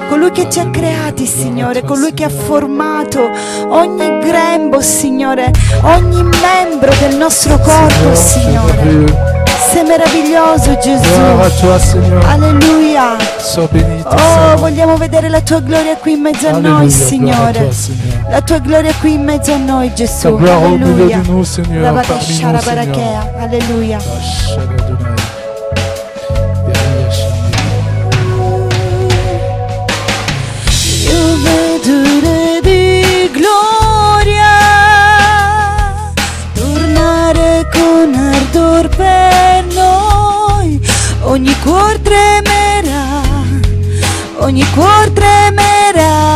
Colui che ci ha creati, Signore, colui che ha formato ogni grembo, Signore, ogni membro del nostro corpo, Signore. Sei meraviglioso, Gesù. Alleluia. Oh, vogliamo vedere la tua gloria qui in mezzo a noi, Signore. La tua gloria qui in mezzo a noi, Gesù. Alleluia. Alleluia. Di gloria, tornare con ardor per noi, ogni cuor tremerà, ogni cuor tremerà.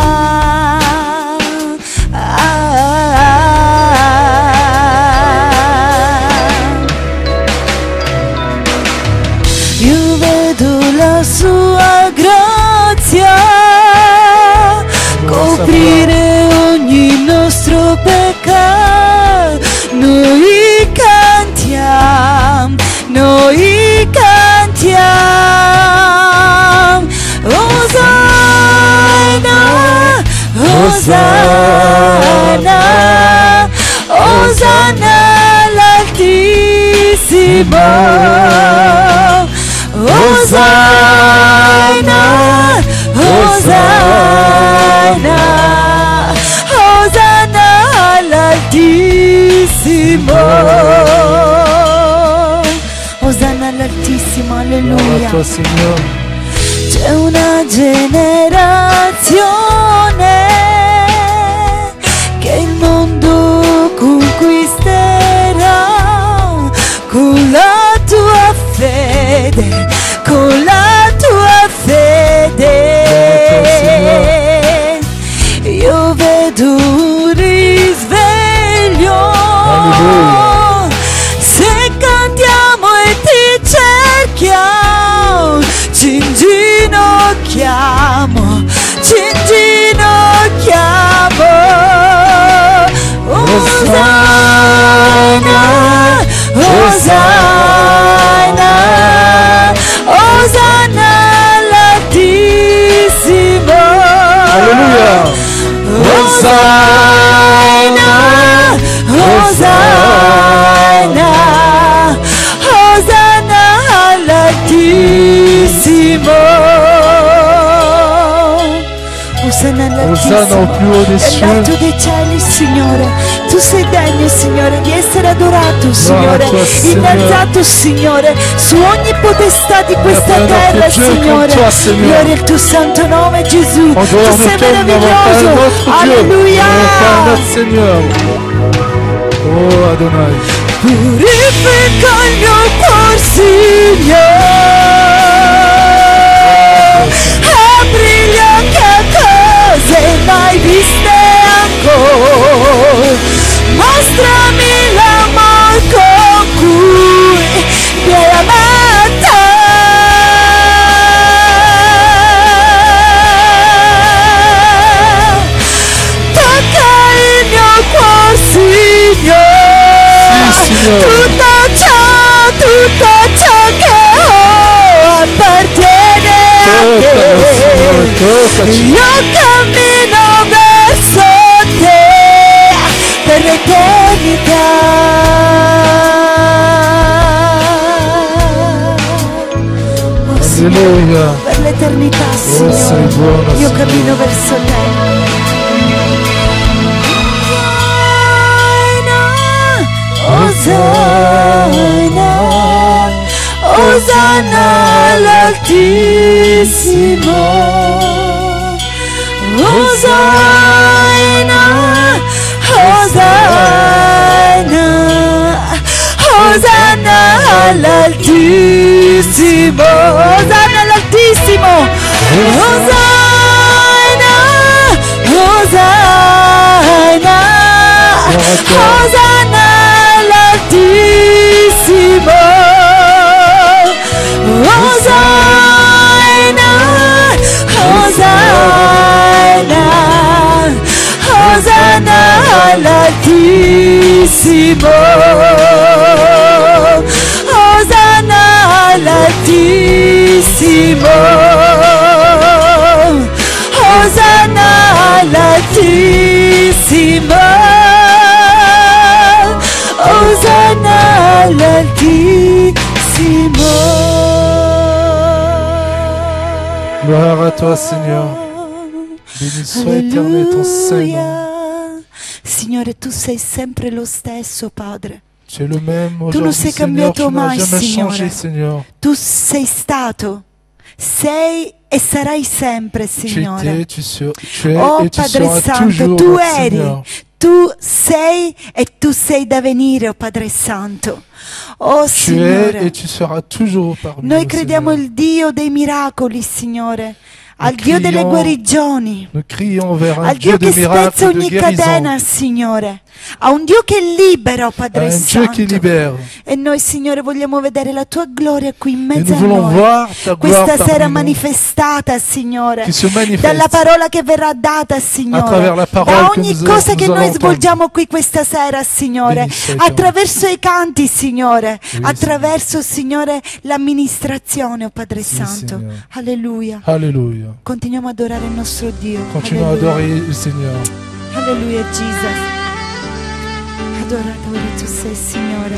Io vedo la sua grazia coprire ogni nostro peccato. Noi cantiamo, noi cantiamo. Osanna, Osanna, Osanna all'Altissimo. Osanna, Osanna, Osanna all'Altissimo. Osanna all'Altissimo, alleluia. C'è una generazione che il mondo conquisterà con la tua fede, con la tua fede. Io vedo un risveglio. Se cantiamo e ti cerchiamo, ci inginocchiamo, ci inginocchiamo. Osanna, Osanna, Osanna all'Altissimo. Alleluia. Osanna, Osanna, Osanna all'Altissimo. Osanna all'Altissimo, au plus haut des cieux. nell'alto dei cieli, Signore. Tu sei degno, Signore, di essere adorato, Signore, innalzato, Signore, su ogni potestà di questa terra, Signore. Gloria al tuo santo nome, Gesù. Tu sei meraviglioso. Alleluia. Oh Adonai. Purifica il mio cuore, Signore. Apri gli occhi a cose mai viste ancora. Mostrami l'amor con cui mi hai amata. Tocca il mio cuore, Signore. Sì, Signore. Tutto ciò che ho appartiene a te. Io cammino verso te per l'eternità. Oh, Signore, per l'eternità, Signore, io cammino verso te. Osanna, Osanna all'Altissimo. Osanna, Osanna, Osanna all'Altissimo. Osanna all'Altissimo. Osanna, Osanna, Osanna all'Altissimo. Osanna, Osanna, Osanna all'Altissimo. all'Altissimo, Osanna all'Altissimo, Osanna all'Altissimo, Osanna all'Altissimo. Gloire à toi, Seigneur. Béni soit éternel ton Saint-Nom. Signore, tu sei sempre lo stesso, Padre. Tu es le même Tu non aujourd'hui, sei Seigneur. Tu cambiato n'as mai, jamais Signore. changé, Seigneur. Tu sei stato, sei e sarai sempre, Tu Signore. étais, tu es Oh et tu Padre seras Santo, toujours, tu Seigneur. eri, tu sei e tu sei da venire, oh Padre Santo. Oh Tu es Signore, et tu seras toujours parmi noi nous, crediamo Seigneur. al Dio dei miracoli, Signore, al Noi Dio delle criamo- guarigioni, Nous crions vers un al Dieu Dio de che spezza miracles, de ogni guérison, catena, Signore, a un Dio che libera, oh à Padre un Dieu qui Santo. libère. E noi, Signore, vogliamo vedere la tua gloria qui in Et mezzo nous a voulons noi. voir ta gloire Questa sera parmi nous, manifestata, Signore, qui se manifeste dalla parola che verrà data, à Signore, travers la parole da que ogni nous cosa che allons noi entendre. svolgiamo qui questa sera, Signore, Béni sei tu. attraverso i canti, Signore, Oui, attraverso, Signore, l'amministrazione, oh Padre Sì, Santo. Signore. Alleluia. Alléluia. Continuiamo ad adorare il nostro Dio. Continuons à Alleluia. adorer le Seigneur. Alleluia, Jesus. Adoratore tu sei, Signore.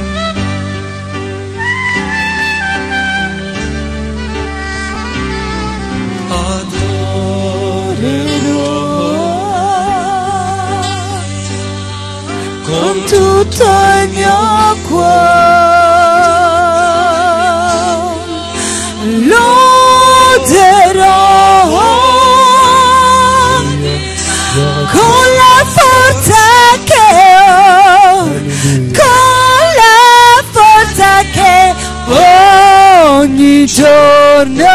Con tutto il mio cuore loderò con la forza che ho, con la forza che ogni giorno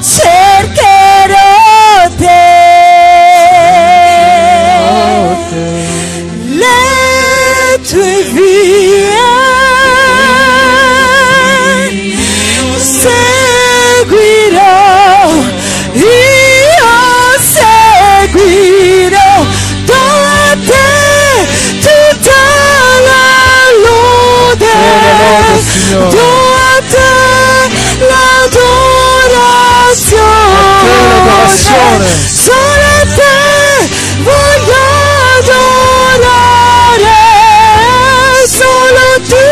cercherò te. Le tue vie seguirò, io seguirò, do a te tutta la lode, Signore. do a te l'adorazione, solo a te voglio adorare, solo tu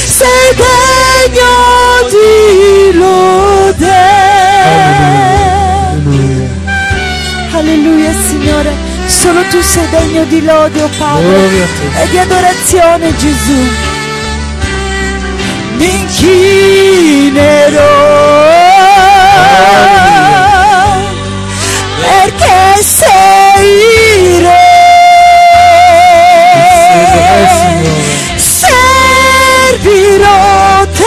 sei degno di lode. Alléluia. Alleluia, Signore, solo tu sei degno di lode, oh Padre, Gloria a te. e di adorazione, Gesù. Mi inchinerò perché sei re. Servirò te.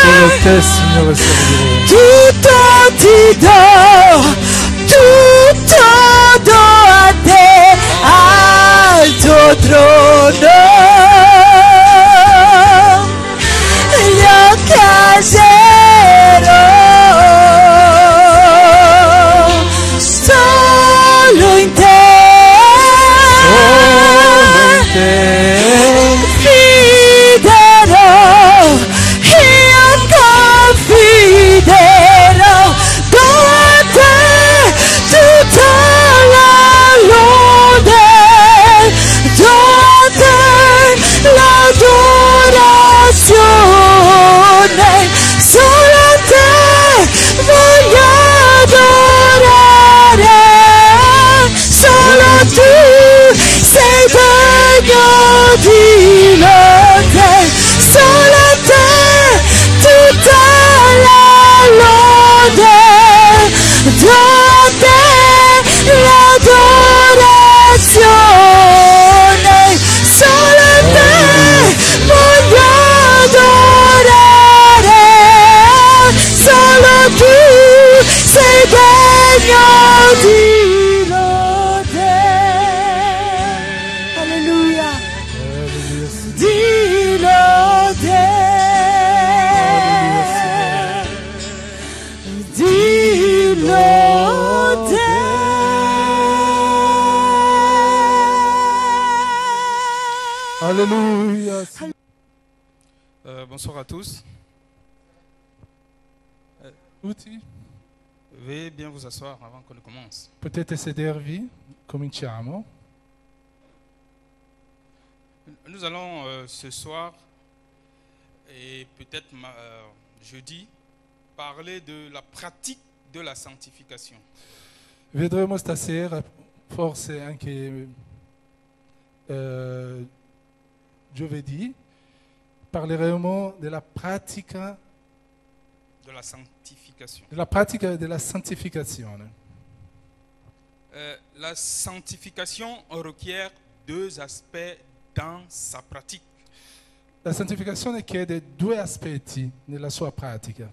Solo te, Signore, serviremo. Tutto ti do, tutto do a te, al tuo trono. Io caserò solo in te. Fiderò, io confiderò, do a te tutta la lode, do a Alléluia. Bonsoir à tous. Tutti, Veuillez bien vous asseoir avant qu'on ne commence. potete sedervi, cominciamo. Nous allons ce soir et peut-être jeudi parler de la pratique de la sanctification. Vedremo stasera, forse anche giovedì, parleremo della pratica De la sanctification. della santificazione. La sanctification requiert deux aspects dans sa pratique. La santificazione chiede due aspetti nella sua pratica.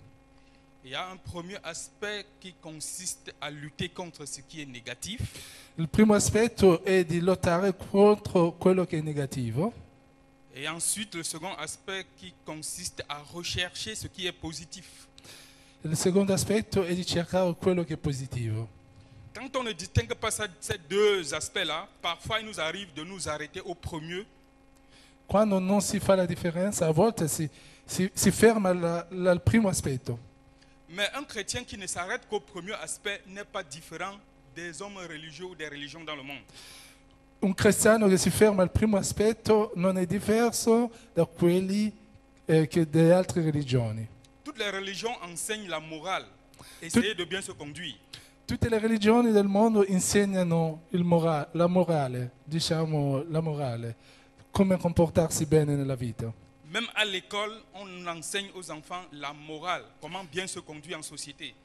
Il y a un premier aspect qui consiste à lutter contre ce qui est négatif. Il primo aspetto è di lottare contro quello che è negativo. Et ensuite, le second aspect qui consiste à rechercher ce qui est positif. Il secondo aspetto è di cercare quello che è positivo. Quand on ne distingue pas ces deux aspects-là, parfois il nous arrive de nous arrêter au premier. Quando non si fa la differenza, a volte si ferma al primo aspetto. Mais un chrétien qui ne s'arrête qu'au premier aspect n'est pas différent des hommes religieux ou des religions dans le monde. Un cristiano che si ferma al primo aspetto non è diverso da quelli che delle altre religioni. Toutes les religions enseignent la morale. Essayez de bien se conduire. Tutte le religioni del mondo insegnano la morale, diciamo la morale, come comportarsi bene nella vita. Même à l'école, on enseigne aux enfants la morale, comment bien se conduire en société.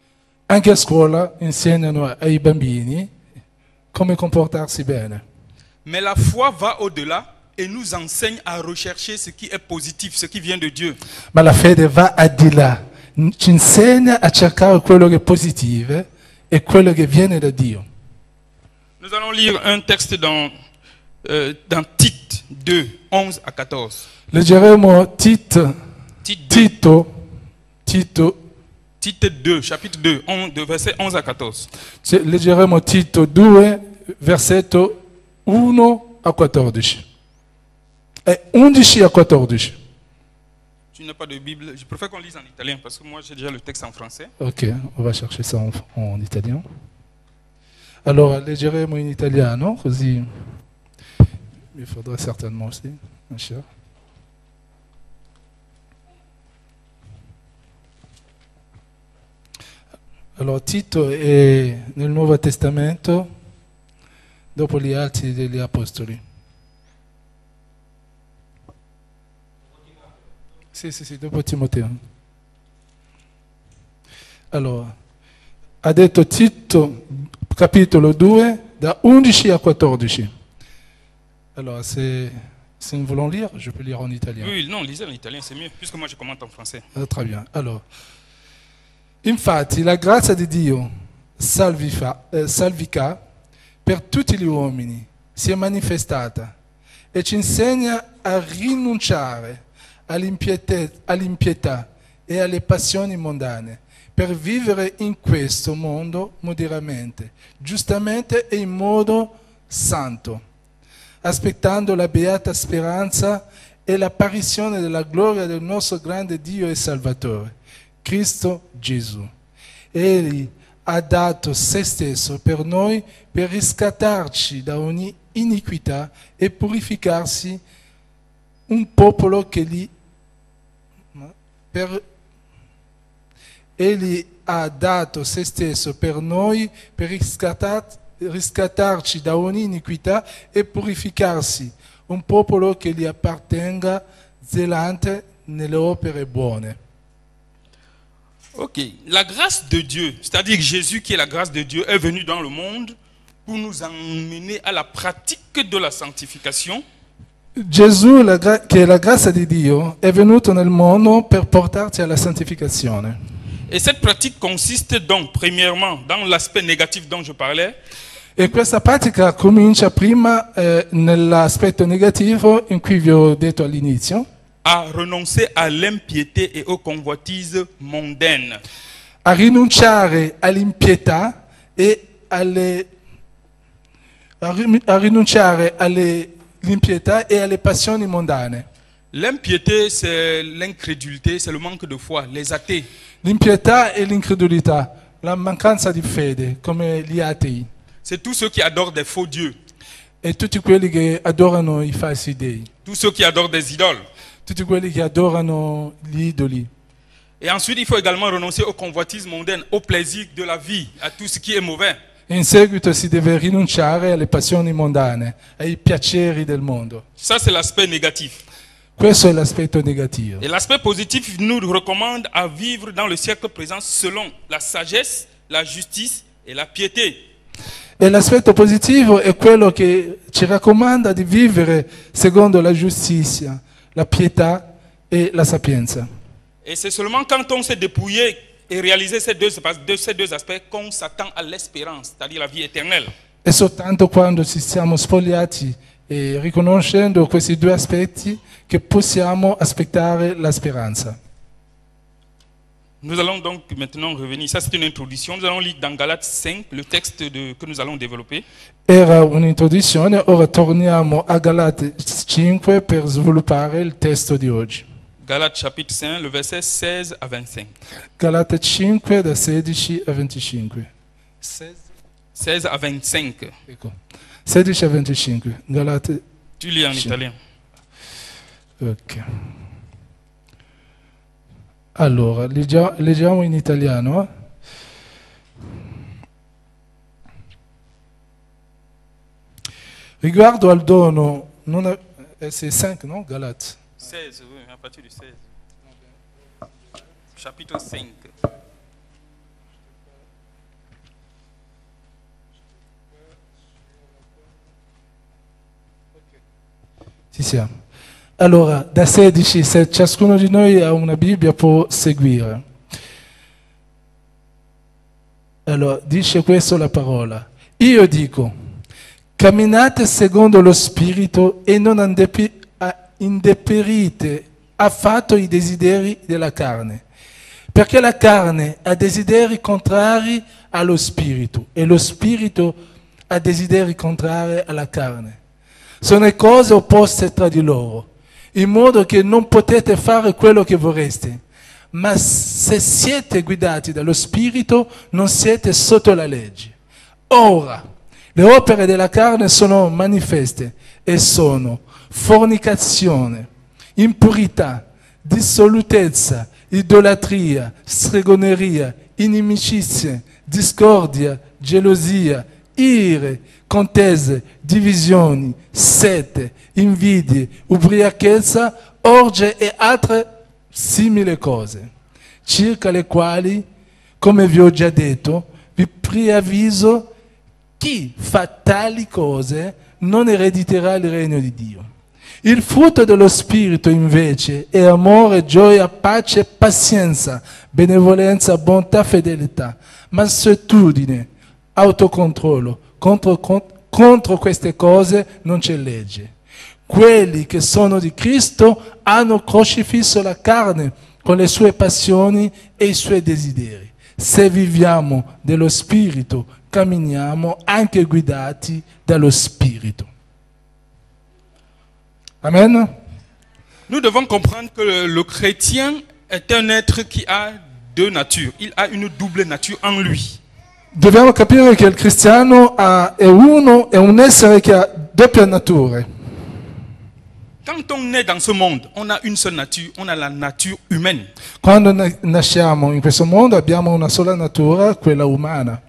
Anche a scuola insegnano ai bambini come comportarsi bene. Mais la foi va au-delà et nous enseigne à rechercher ce qui est positif, ce qui vient de Dieu. Ma la fede va al di là, ci insegna a cercare quello che è positivo e quello che viene da Dio. Nous allons lire un texte dans Tite 2, 11 à 14. Leggeremo Tito, 2, chapitre 2, verset 11 à 14. leggeremo Tito 2, versetto 1 a 14. 11 a 14. Tu n'as pas de Bible, je préfère qu'on lise en italien parce que moi j'ai déjà le texte en français. Ok, on va chercher ça en italien. Allora, leggeremo in italiano, così mi faudra certainement aussi, bien sûr. Allora, Tito è nel Nuovo Testamento, dopo gli Atti degli Apostoli. Sì, dopo Timoteo. Allora, ha detto Tito, capitolo 2, da 11 a 14. Allora, se nous voulons lire, je peux lire en italien. Oui, non, lisez en italien, c'est mieux, puisque moi je commente en français. Très bien. Allora, infatti la grazia di Dio salvica per tutti gli uomini si è manifestata e ci insegna a rinunciare all'impietà e alle passioni mondane per vivere in questo mondo moderatamente, giustamente e in modo santo, aspettando la beata speranza e l'apparizione della gloria del nostro grande Dio e Salvatore, Cristo Gesù. Egli ha dato se stesso per noi per riscattarci da ogni iniquità e purificarsi un popolo che Egli ha dato se stesso per noi per riscattarci da ogni iniquità e purificarsi un popolo che gli appartenga, zelante nelle opere buone. Ok, la grâce de Dieu, c'est-à-dire Jésus qui est la grâce de Dieu, est venu dans le monde pour nous emmener à la pratique de la sanctification. Gesù, che è la grazia di Dio, è venuto nel mondo per portarci alla santificazione. Et cette pratique consiste donc, premièrement, dans l'aspect négatif dont je parlais. E questa pratica comincia prima nell'aspetto negativo in cui vi ho detto all'inizio. À renoncer à l'impiété et aux convoitises mondaines. A rinunciare all'impietà e a rinunciare alle l'impietà e alle passioni mondane. L'impiété, c'est l'incrédulité, c'est le manque de foi, les athées. L'impietà e l'incredulità, la mancanza di fede, come gli atei, C'est tous ceux qui adorent des faux dieux, e tutti quelli che adorano i falsi dei, tous ceux qui adorent des idoles. tutti quelli che adorano gli idoli. Et ensuite, il faut également renoncer au convoitisme mondain, au plaisir de la vie, à tout ce qui est mauvais. E in seguito si deve rinunciare alle passioni mondane, ai piaceri del mondo. Ça, c'est l'aspect négatif. Questo è l'aspetto negativo. Et l'aspect positif nous recommande à vivre dans le siècle présent selon la sagesse, la justice et la piété. E l'aspetto positivo è quello che ci raccomanda di vivere secondo la giustizia, la pietà e la sapienza. Et c'est seulement quand on s'est dépouillé et réalisé ces deux aspects qu'on s'attend à l'espérance, c'est-à-dire la vie éternelle. È soltanto quando ci siamo spogliati e riconoscendo questi due aspetti che possiamo aspettare la speranza. Nous allons donc maintenant revenir, ça c'est une introduction, nous allons lire dans Galates 5 le texte que nous allons développer. Era un'introduzione, ora torniamo a Galate 5 per sviluppare il testo di oggi. Galates chapitre 5, le verset 16 à 25. Galate 5 da 16 a 25. 16 à 25. Ecco. 16 a 25. Galate. Tu lis en italien. Ok. Allora, leggiamo in italiano. Riguardo al dono, c'est 5, non? Galate. 16, oui, à partir du 16. Chapitre 5. Ci siamo. Allora, da 16, se ciascuno di noi ha una Bibbia può seguire. Allora, dice questo la parola. Io dico, camminate secondo lo Spirito e non indeperite affatto i desideri della carne, perché la carne ha desideri contrari allo Spirito e lo Spirito ha desideri contrari alla carne. Sono cose opposte tra di loro, in modo che non potete fare quello che vorreste. Ma se siete guidati dallo Spirito, non siete sotto la legge. Ora, le opere della carne sono manifeste e sono fornicazione, impurità, dissolutezza, idolatria, stregoneria, inimicizie, discordia, gelosia, ire, contese, divisioni, sete, invidie, ubriachezza, orge e altre simili cose, circa le quali, come vi ho già detto, vi preavviso, chi fa tali cose non erediterà il regno di Dio. Il frutto dello Spirito invece è amore, gioia, pace, pazienza, benevolenza, bontà, fedeltà, mansuetudine, autocontrollo. Contro queste cose non c'è legge. Quelli che sono di Cristo hanno crocifisso la carne con le sue passioni e i suoi desideri. Se viviamo dello Spirito, camminiamo anche guidati dallo Spirito. Amen. Nous devons comprendre que le chrétien est un être qui a deux natures. Il a une double nature en lui. Dobbiamo capire che il cristiano è un essere che ha doppia natura. Quand on est dans ce monde, on a une seule nature, on a la nature humaine. Quando nasciamo in questo mondo abbiamo una sola natura, quella umana.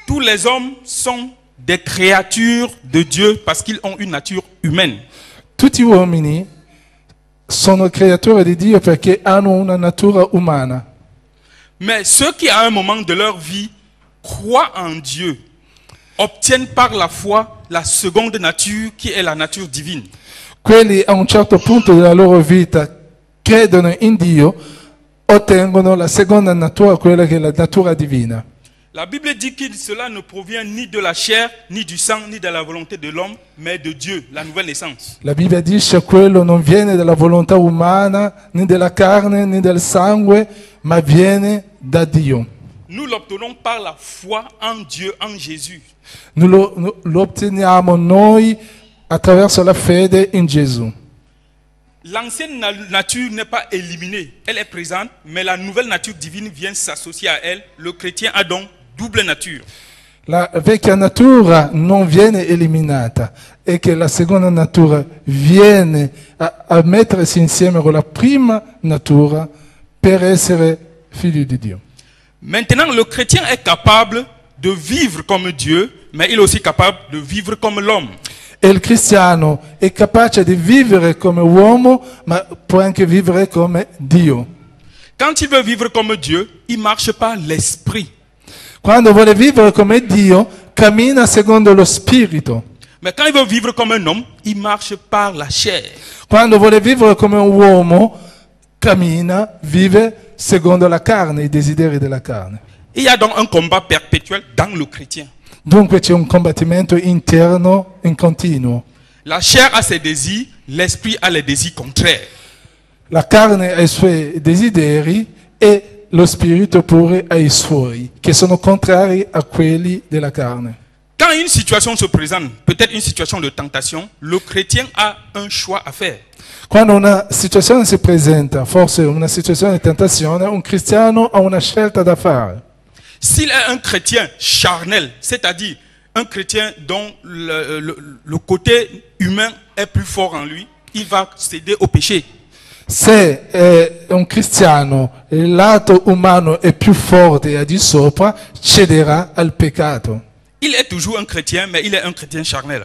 Tous les hommes sont des créatures de Dieu parce qu'ils ont une nature humaine. Tutti gli uomini sono creature di Dio perché hanno una natura umana. Mais ceux qui à un moment de leur vie croient en Dieu obtiennent par la foi la seconde nature qui est la nature divine. Quelli a un certo punto della loro vita credono in Dio, ottengono la seconda natura, quella che è la natura divina. La Bible dit que cela ne provient ni de la chair, ni du sang, ni de la volonté de l'homme, mais de Dieu, la nouvelle naissance. La Bibbia dice che quello non viene dalla volontà umana, né della carne, né del sangue, ma viene da Dio. Nous l'obtenons par la foi en Dieu, en Jésus. Lo otteniamo noi attraverso la fede in Gesù. L'ancienne nature n'est pas éliminée, elle est présente, mais la nouvelle nature divine vient s'associer à elle. Le chrétien a donc double nature. La vecchia natura non viene eliminata e che la seconda natura viene a mettersi insieme con la prima natura per essere figli di Dio. Maintenant, le chrétien est capable de vivre comme Dieu, mais il est aussi capable de vivre comme l'homme. E il cristiano è capace di vivere come uomo, ma può anche vivere come Dio. Quand il veut vivre comme Dieu, il marche par l'esprit. Quando vuole vivere come Dio, cammina secondo lo spirito. Mais quand il veut vivre comme un homme, il marche par la chair. Quando vuole vivere come un uomo, cammina, vive secondo la carne, i desideri della carne. Il y a donc un combat perpétuel dans le chrétien. Dunque c'è un combattimento interno in continuo. La chair a ses désirs, l'esprit a les désirs contraires. La carne ha i suoi desideri e lo spirito pure ha i suoi, che sono contrari a quelli della carne. Quand une situation se présente, peut-être une situation de tentation, le chrétien a un choix à faire. Quando una situazione si presenta, forse una situazione di tentazione, un cristiano ha una scelta da fare. S'il est un chrétien charnel, c'est-à-dire un chrétien dont le côté humain est plus fort en lui, il va céder au péché. Se è un cristiano, il lato umano è più forte e di sopra, cederà al peccato. Il est toujours un chrétien, mais il est un chrétien charnel.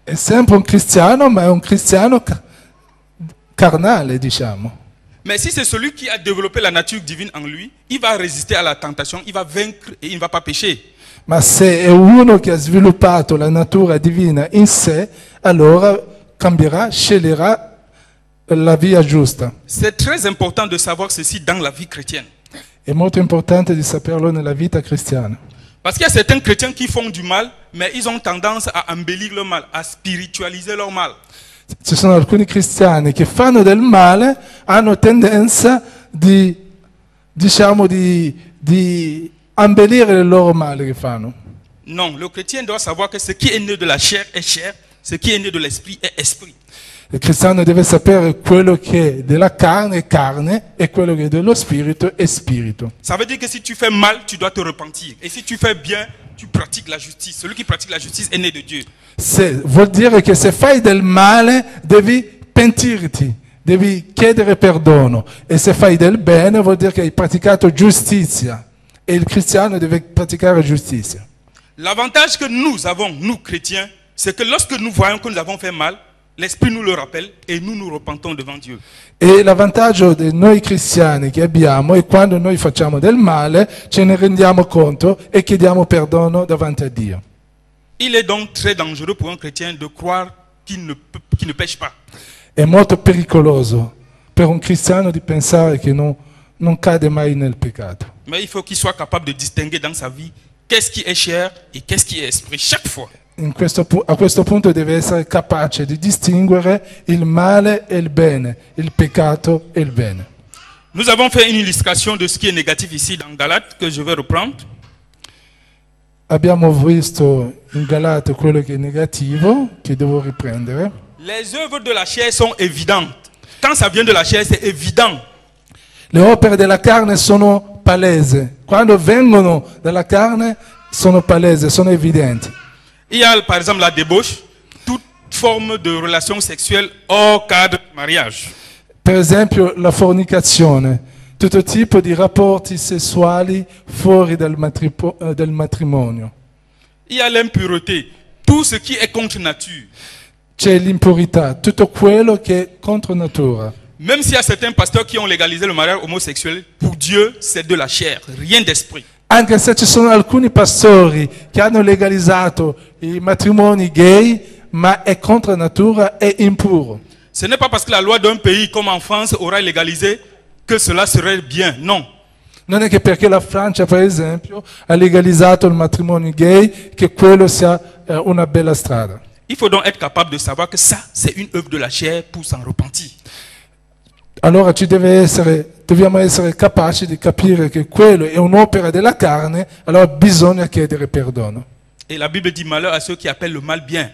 È sempre un cristiano, ma è un cristiano carnale, diciamo. Mais si c'est celui qui a développé la nature divine en lui, il va résister à la tentation, il va vaincre et il ne va pas pécher. Ma se è uno che ha sviluppato la natura divina in sé, allora cambierà, sceglierà la via giusta. C'est très important de savoir ceci dans la vie chrétienne. È molto importante di saperlo nella vita cristiana. Parce qu'il y a certains chrétiens qui font du mal, mais ils ont tendance à embellir le mal, à spiritualiser leur mal. Ci sono alcuni cristiani che fanno del male, hanno tendenza di, diciamo, di abbellire il loro male che fanno. Non, le chrétien doit savoir que ce qui est né de la chair est chair, ce qui est né de l'esprit est esprit. Il cristiano deve sapere quello che è della carne è carne e quello che è dello spirito è spirito. Ça veut dire que si tu fais mal, tu dois te repentir. Et si tu fais bien, tu pratiques la justice. Celui qui pratique la justice est né de Dieu. Vuol dire che se fai del male devi pentirti, devi chiedere perdono, e se fai del bene vuol dire che hai praticato giustizia, e il cristiano deve praticare giustizia. L'avantage que nous avons, nous chrétiens, c'est que lorsque nous voyons que nous avons fait mal, l'Esprit nous le rappelle et nous nous repentons devant Dieu. E l'avvantaggio di noi cristiani che abbiamo è quando noi facciamo del male, ce ne rendiamo conto e chiediamo perdono davanti a Dio. Il est donc très dangereux pour un chrétien de croire qu'il ne pêche pas. È molto pericoloso per un cristiano di pensare che non cade mai nel peccato. Mais il faut qu'il soit capable de distinguer dans sa vie qu'est-ce qui est chair et qu'est-ce qui est esprit chaque fois. A questo punto deve essere capace di distinguere il male e il bene, il peccato e il bene. Nous avons fait une illustration de ce qui est négatif ici dans Galates que je vais reprendre. Abbiamo visto in Galate quello che è negativo, che devo riprendere. Les œuvres de la chair sont évidentes. Quand ça vient de la chair, c'est évident. Le opere della carne sono palesi. Quando vengono dalla carne sono palesi, sono evidenti. Il y a par exemple la débauche, toute forme de relation sexuelle hors cadre du mariage. Per esempio la fornicazione, tutto tipo di rapporti sessuali fuori del matrimonio. Il y a l'impureté, tout ce qui est contre nature. C'è l'impurità, tutto quello che è contro natura. Même s'il y a certains pasteurs qui ont légalisé le mariage homosexuel, pour Dieu, c'est de la chair, rien d'esprit. Anche se ci sono alcuni pastori che hanno legalizzato i matrimoni gay, ma è contro natura, è impuro. Ce n'est pas parce que la loi d'un pays comme en France aura légalisé que cela serait bien, non. Non è che perché la Francia, per esempio, ha legalizzato il matrimonio gay che quello sia una bella strada. Il faut donc être capable de savoir que ça, c'est une œuvre de la chair pour s'en repentir. Allora dobbiamo essere capaci di capire che quello è un'opera della carne, allora bisogna chiedere perdono. Et la Bible dit malheur à ceux qui appellent le mal bien.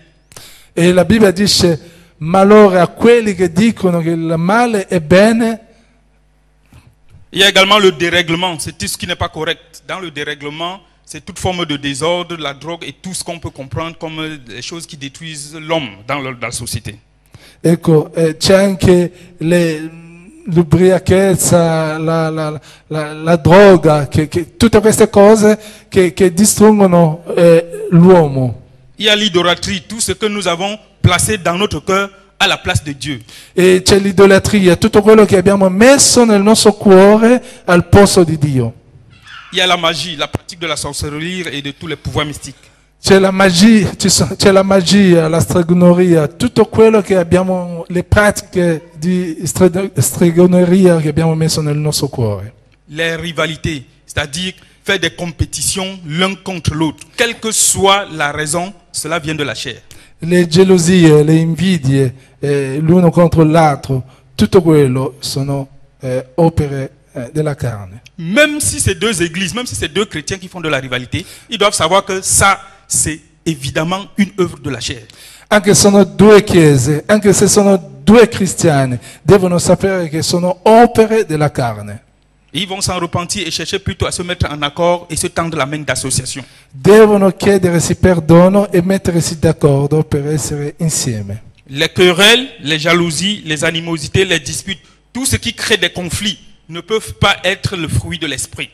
E la Bibbia dice malore a quelli che dicono che il male è bene. Il y a également le dérèglement, c'est tout ce qui n'est pas correct. Dans le dérèglement, c'est toute forme de désordre, la drogue et tout ce qu'on peut comprendre comme les choses qui détruisent l'homme dans la société. Ecco, c'è anche l'ubriachezza, la droga, tutte queste cose che distruggono l'uomo. Il y a l'idolâtrie, tout ce que nous avons placé dans notre cœur à la place de Dieu. E c'è l'idolatria, tutto quello che abbiamo messo nel nostro cuore al posto di Dio. Il y a la magie, la pratique de la sorcellerie et de tous les pouvoirs mystiques. C'è la magia, la stregoneria, tutto quello che abbiamo, le pratiche di stregoneria che abbiamo messo nel nostro cuore. Les rivalités, c'est-à-dire faire des compétitions l'un contre l'autre. Quelle que soit la raison, cela vient de la chair. Le gelosie, le invidie, l'uno contro l'altro, tutto quello sono opere della carne. Même si c'est deux églises, même si c'est deux chrétiens qui font de la rivalité, ils doivent savoir que ça, c'est évidemment une œuvre de la chair. Anche se sono due chiese, anche se sono due cristiani, devono sapere che sono opere della carne. Ils vont s'en repentir et chercher plutôt à se mettre en accord et se tendre la main d'association. Devono chiedersi perdono e mettersi d'accordo per essere insieme. Les querelles, les jalousies, les animosités, les disputes, tout ce qui crée des conflits ne peuvent pas être le fruit de l'esprit.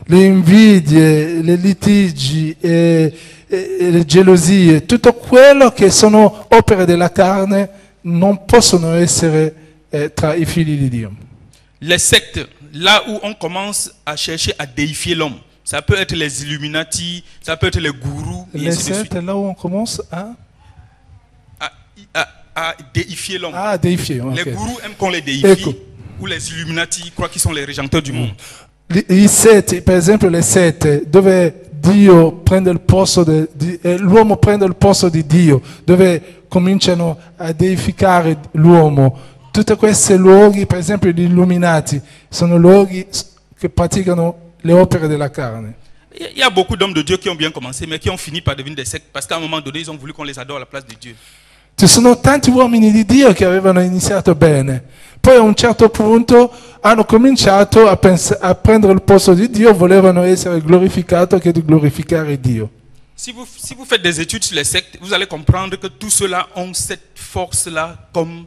Le invidie, le litigi e le gelosie, tutto quello che sono opere della carne non possono essere tra i figli di Dio. Les sectes, là où on commence à chercher à déifier l'homme, ça peut être les Illuminati, ça peut être les gourous, et Le ainsi de suite. sette, là où on commence à À déifier l'homme. deifier. Les Ok. gourous aiment qu'on les déifie, Ecco. ou les Illuminati croient qu'ils sont les régenteurs du monde. I sette, per esempio le sette, dove Dio prende il posto l'uomo prende il posto di Dio, dove cominciano a deificare l'uomo. Tutti questi luoghi, per esempio gli illuminati, sono luoghi che praticano le opere della carne. Il y a beaucoup d'hommes de Dieu qui ont bien commencé, mais qui ont fini par devenir des sectes, parce qu'à un moment donné, ils ont voulu qu'on les adore à la place de Dieu. Ci sono tanti uomini di Dio che avevano iniziato bene, poi a un certo punto hanno cominciato a prendere il posto di Dio, volevano essere glorificati che di glorificare Dio. Si vous faites des études sur les sectes, vous allez comprendre que tous ceux-là ont cette force-là comme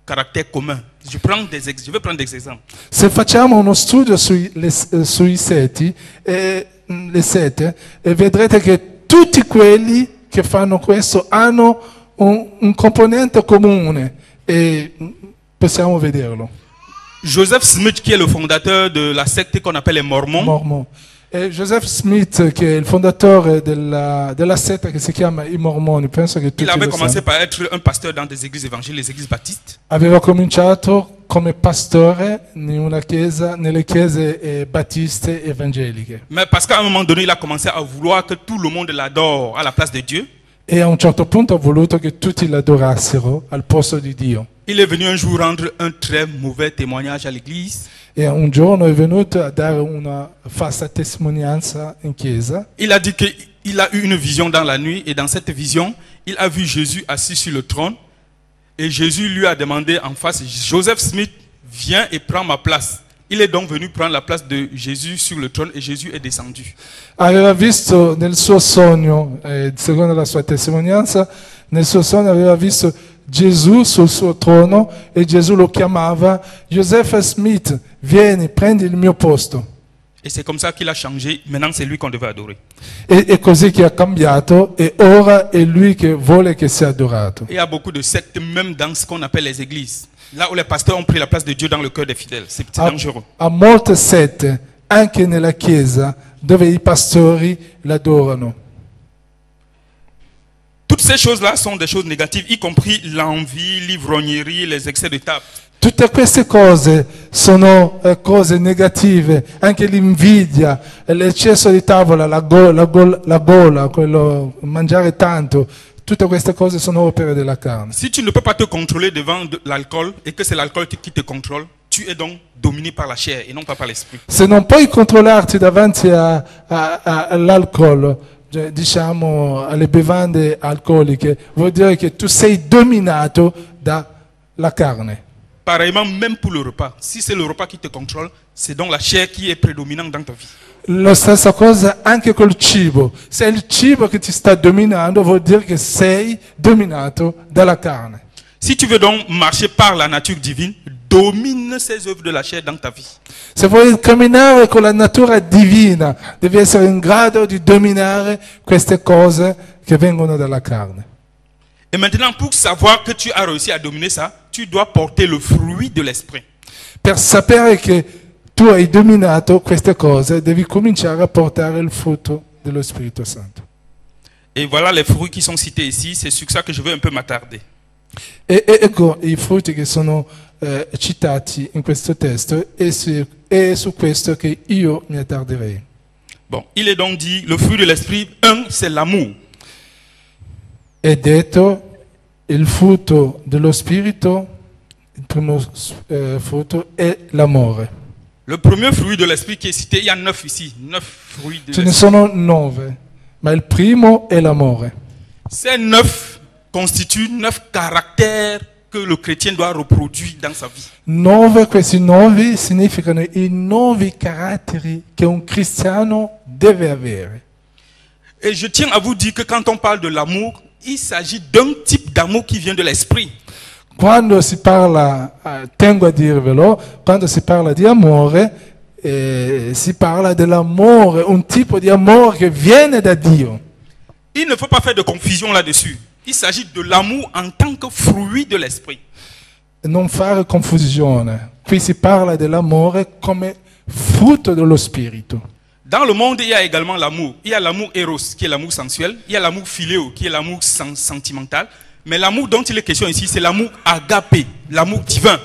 caractère commun. Je vais prendre des exemples. Se facciamo uno studio sui sette, le sette, vedrete che tutti quelli che fanno questo hanno un componente comune e possiamo vederlo. Joseph Smith, qui est le fondateur de la secte qu'on appelle les Mormons, Mormon. E Joseph Smith, che è il fondatore della setta che si chiama i Mormoni, penso che tutti il avait lo commencé sanno. par être un pasteur dans des églises évangéliques, les églises baptistes. Aveva cominciato come pastore nelle chiese battiste evangeliche. Mais parce qu'à un moment donné, il a commencé à vouloir que tout le monde l'adore à la place de Dieu. E a un certo punto ha voluto che tutti l'adorassero al posto di Dio. Il est venu un jour rendre un très mauvais témoignage à l'église. E un giorno è venuto a dare una falsa testimonianza in chiesa. Il a dit qu'il a eu une vision dans la nuit et dans cette vision, il a vu Jésus assis sur le trône et Jésus lui a demandé en face, Joseph Smith, viens et prends ma place. Il est donc venu prendre la place de Jésus sur le trône et Jésus est descendu. Aveva visto nel suo sogno, secondo la sua testimonianza, nel suo sogno aveva visto Gesù sul suo trono e Gesù lo chiamava Joseph Smith, vieni, prendi il mio posto. Et c'est comme ça qu'il a changé. Maintenant, c'est lui qu'on devait adorer. E così che ha cambiato e ora è lui che vuole che sia adorato. Il y a beaucoup de sectes, même dans ce qu'on appelle les églises. Là où les pasteurs ont pris la place de Dieu dans le cœur des fidèles. C'est dangereux. Ha molte sette, anche nella chiesa, dove i pastori l'adorano. Toutes ces choses-là sont des choses négatives, y compris l'envie, l'ivrognerie, les excès de table. Tutte queste cose sono cose negative, anche l'invidia, l'eccesso di tavola, la gola, quello, mangiare tanto, tutte queste cose sono opere della carne. Si tu ne peux pas te contrôler devant l'alcool et que c'est l'alcool qui te contrôle, tu es donc dominé par la chair et non pas par l'esprit. Se non puoi controllarti davanti all'alcol, diciamo, alle bevande alcoliche, vuol dire che tu sei dominato dalla carne. Pareillement, même pour le repas. Si c'est le repas qui te contrôle, c'est donc la chair qui est prédominante dans ta vie. La stessa cosa anche col cibo. Se è il cibo che ti sta dominando, vuol dire che sei dominato dalla carne. Si tu veux donc marcher par la nature divine, domine ces œuvres de la chair dans ta vie. Se vuoi camminare con la natura divina, devi essere in grado di dominare queste cose che vengono dalla carne. Et maintenant, pour savoir que tu as réussi à dominer ça, tu dois porter le fruit de l'esprit. Per sapere che tu hai dominato queste cose, devi cominciare a portare il frutto dello Spirito Santo. Et voilà les fruits qui sont cités ici, c'est sur ça que je veux un peu m'attarder. E ecco i frutti che sono citati in questo testo e su questo che io mi attarderei. Bon, il est donc dit, le fruit de l'esprit, un, c'est l'amour. È detto il frutto dello Spirito, il primo frutto è l'amore. Le premier fruit de l'esprit qui est cité, il y a 9 ici, 9 fruits de Ce ne l'esprit. sono 9, ma il primo è l'amore. Ces 9 constituent 9 caractères que le chrétien doit reproduire dans sa vie. 9, questi 9 significano i 9 caratteri che un cristiano deve avere. Et je tiens à vous dire que quand on parle de l'amour, il s'agit d'un type d'amour qui vient de l'esprit. Quando si parla, tengo a dirvelo, quando si parla di amore, si parla dell'amore, un tipo di amore che viene da Dio. Il ne faut pas faire de confusion là-dessus. Il s'agit de l'amour en tant que fruit de l'esprit. Non fare confusione. Qui si parla dell'amore come frutto dello Spirito. Dans le monde, il y a également l'amour. Il y a l'amour éros, qui est l'amour sensuel. Il y a l'amour philéo, qui est l'amour sentimental. Mais l'amour dont il est question ici, c'est l'amour agapé, l'amour divin.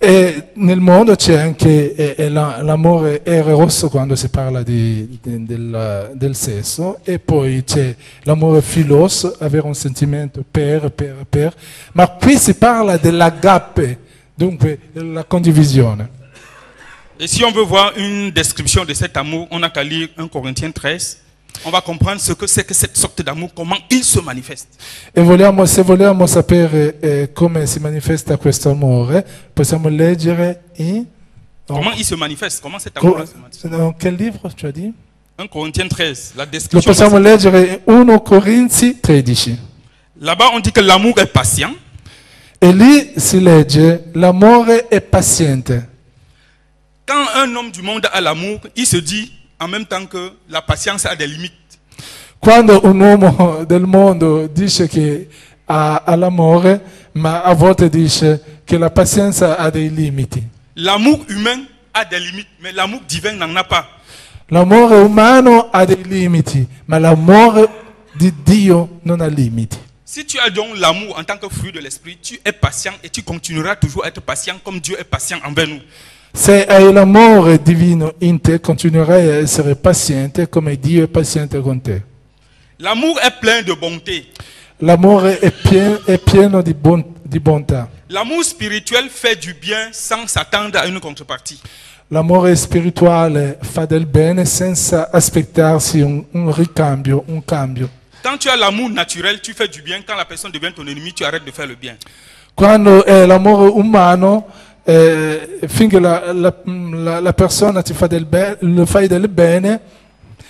E nel mondo c'è anche l'amore eros quando si parla del sesso, e poi c'è l'amore philos, avere un sentimento per, ma qui si parla dell'agape, dunque la condivisione. Et si on veut voir une description de cet amour, on n'a qu'à lire 1 Corinthiens 13. On va comprendre ce que c'est que cette sorte d'amour, comment il se manifeste. E se vogliamo sapere come si manifesta questo amore, possiamo leggere Comment il se manifeste, comment cet amour se manifeste. Dans quel livre tu as dit? 1 Corinthiens 13, la Lo description. possiamo leggere in 1 Corinzi 13. Là-bas, on dit que l'amour est patient. E lì si legge l'amore è paziente. Quand un homme du monde a l'amour, il se dit en même temps que la patience a des limites. Quando un uomo del mondo dice che ha l'amore, ma a volte dice che la pazienza ha dei limiti. L'amour humain a des limites, mais l'amour divin n'en a pas. L'amore umano ha dei limiti, ma l'amore di Dio non ha limiti. Si tu as donc l'amour en tant que fruit de l'esprit, tu es patient et tu continueras toujours à être patient comme Dieu est patient envers nous. Se hai l'amore divino in te, continuerai a essere paziente come Dio è paziente con te. L'amour est plein de bonté. L'amore è pieno di bontà. L'amour spirituel fait du bien sans s'attendre à une contrepartie. L'amore spirituale fa del bene senza aspettarsi un ricambio, un cambio. Quand tu as l'amour naturel, tu fais du bien. Quand la personne devient ton ennemi, tu arrêtes de faire le bien. Quando è l'amore umano, finché la persona ti fa lo fai del bene,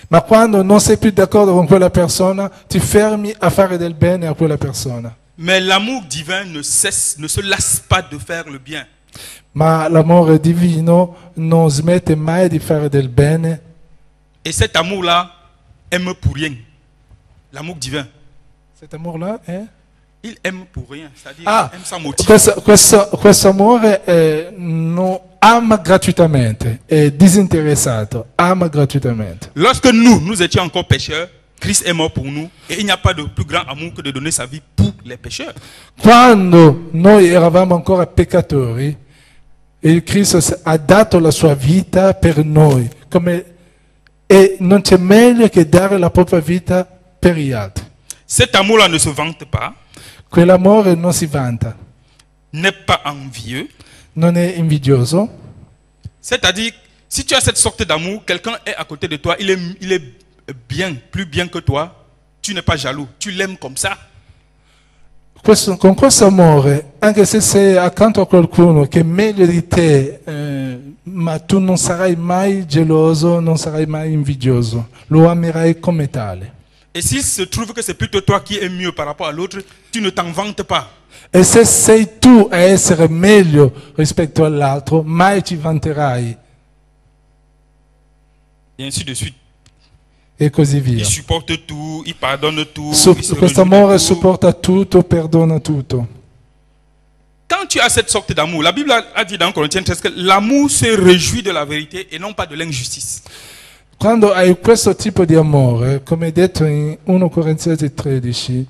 ma quando non sei più d'accordo con quella persona, ti fermi a fare del bene a quella persona. Mais l'amour divin ne se lasse pas de faire le bien. Ma l'amore divino non smette mai di fare del bene. Et cet amour-là aime pour rien. L'amour divin. Cet amour-là è? Il aime pour rien, c'est-à-dire il aime sans motif. Questo amore non ama gratuitamente, è disinteressato, ama gratuitamente. Lorsque nous étions encore pécheurs, Christ est mort pour nous et il n'y a pas de plus grand amour que de donner sa vie pour les pécheurs. Quando noi eravamo ancora peccatori, il Cristo ha dato la sua vita per noi, e non c'è meglio che dare la propria vita per gli altri. Cet amour-là ne se vante pas. Quell'amore non si vanta, N'est pas envieux. non è invidioso. C'est-à-dire, si tu as cette sorte d'amour, quelqu'un est à côté de toi, il est bien, plus bien que toi, tu n'es pas jaloux. Tu l'aimes comme ça. Con questo amore, anche se sei accanto a qualcuno che è meglio di te, ma tu non sarai mai geloso, non sarai mai invidioso, lo amerai come tale. Et s'il se trouve que c'est plutôt toi qui es mieux par rapport à l'autre, tu ne t'en vantes pas. E se sei tu a essere meglio rispetto all'altro, mai ci vanterai. Et ainsi de suite. E così via. Il supporte tout, il pardonne tout. Il se Questo réjouit de amore tout. supporta tutto, perdona tutto. Quand tu as cette sorte d'amour, la Bible a dit dans Corinthiens 13 que l'amour se réjouit de la vérité et non pas de l'injustice. Quando hai questo tipo di amore, come è detto in 1 Corinziani 13,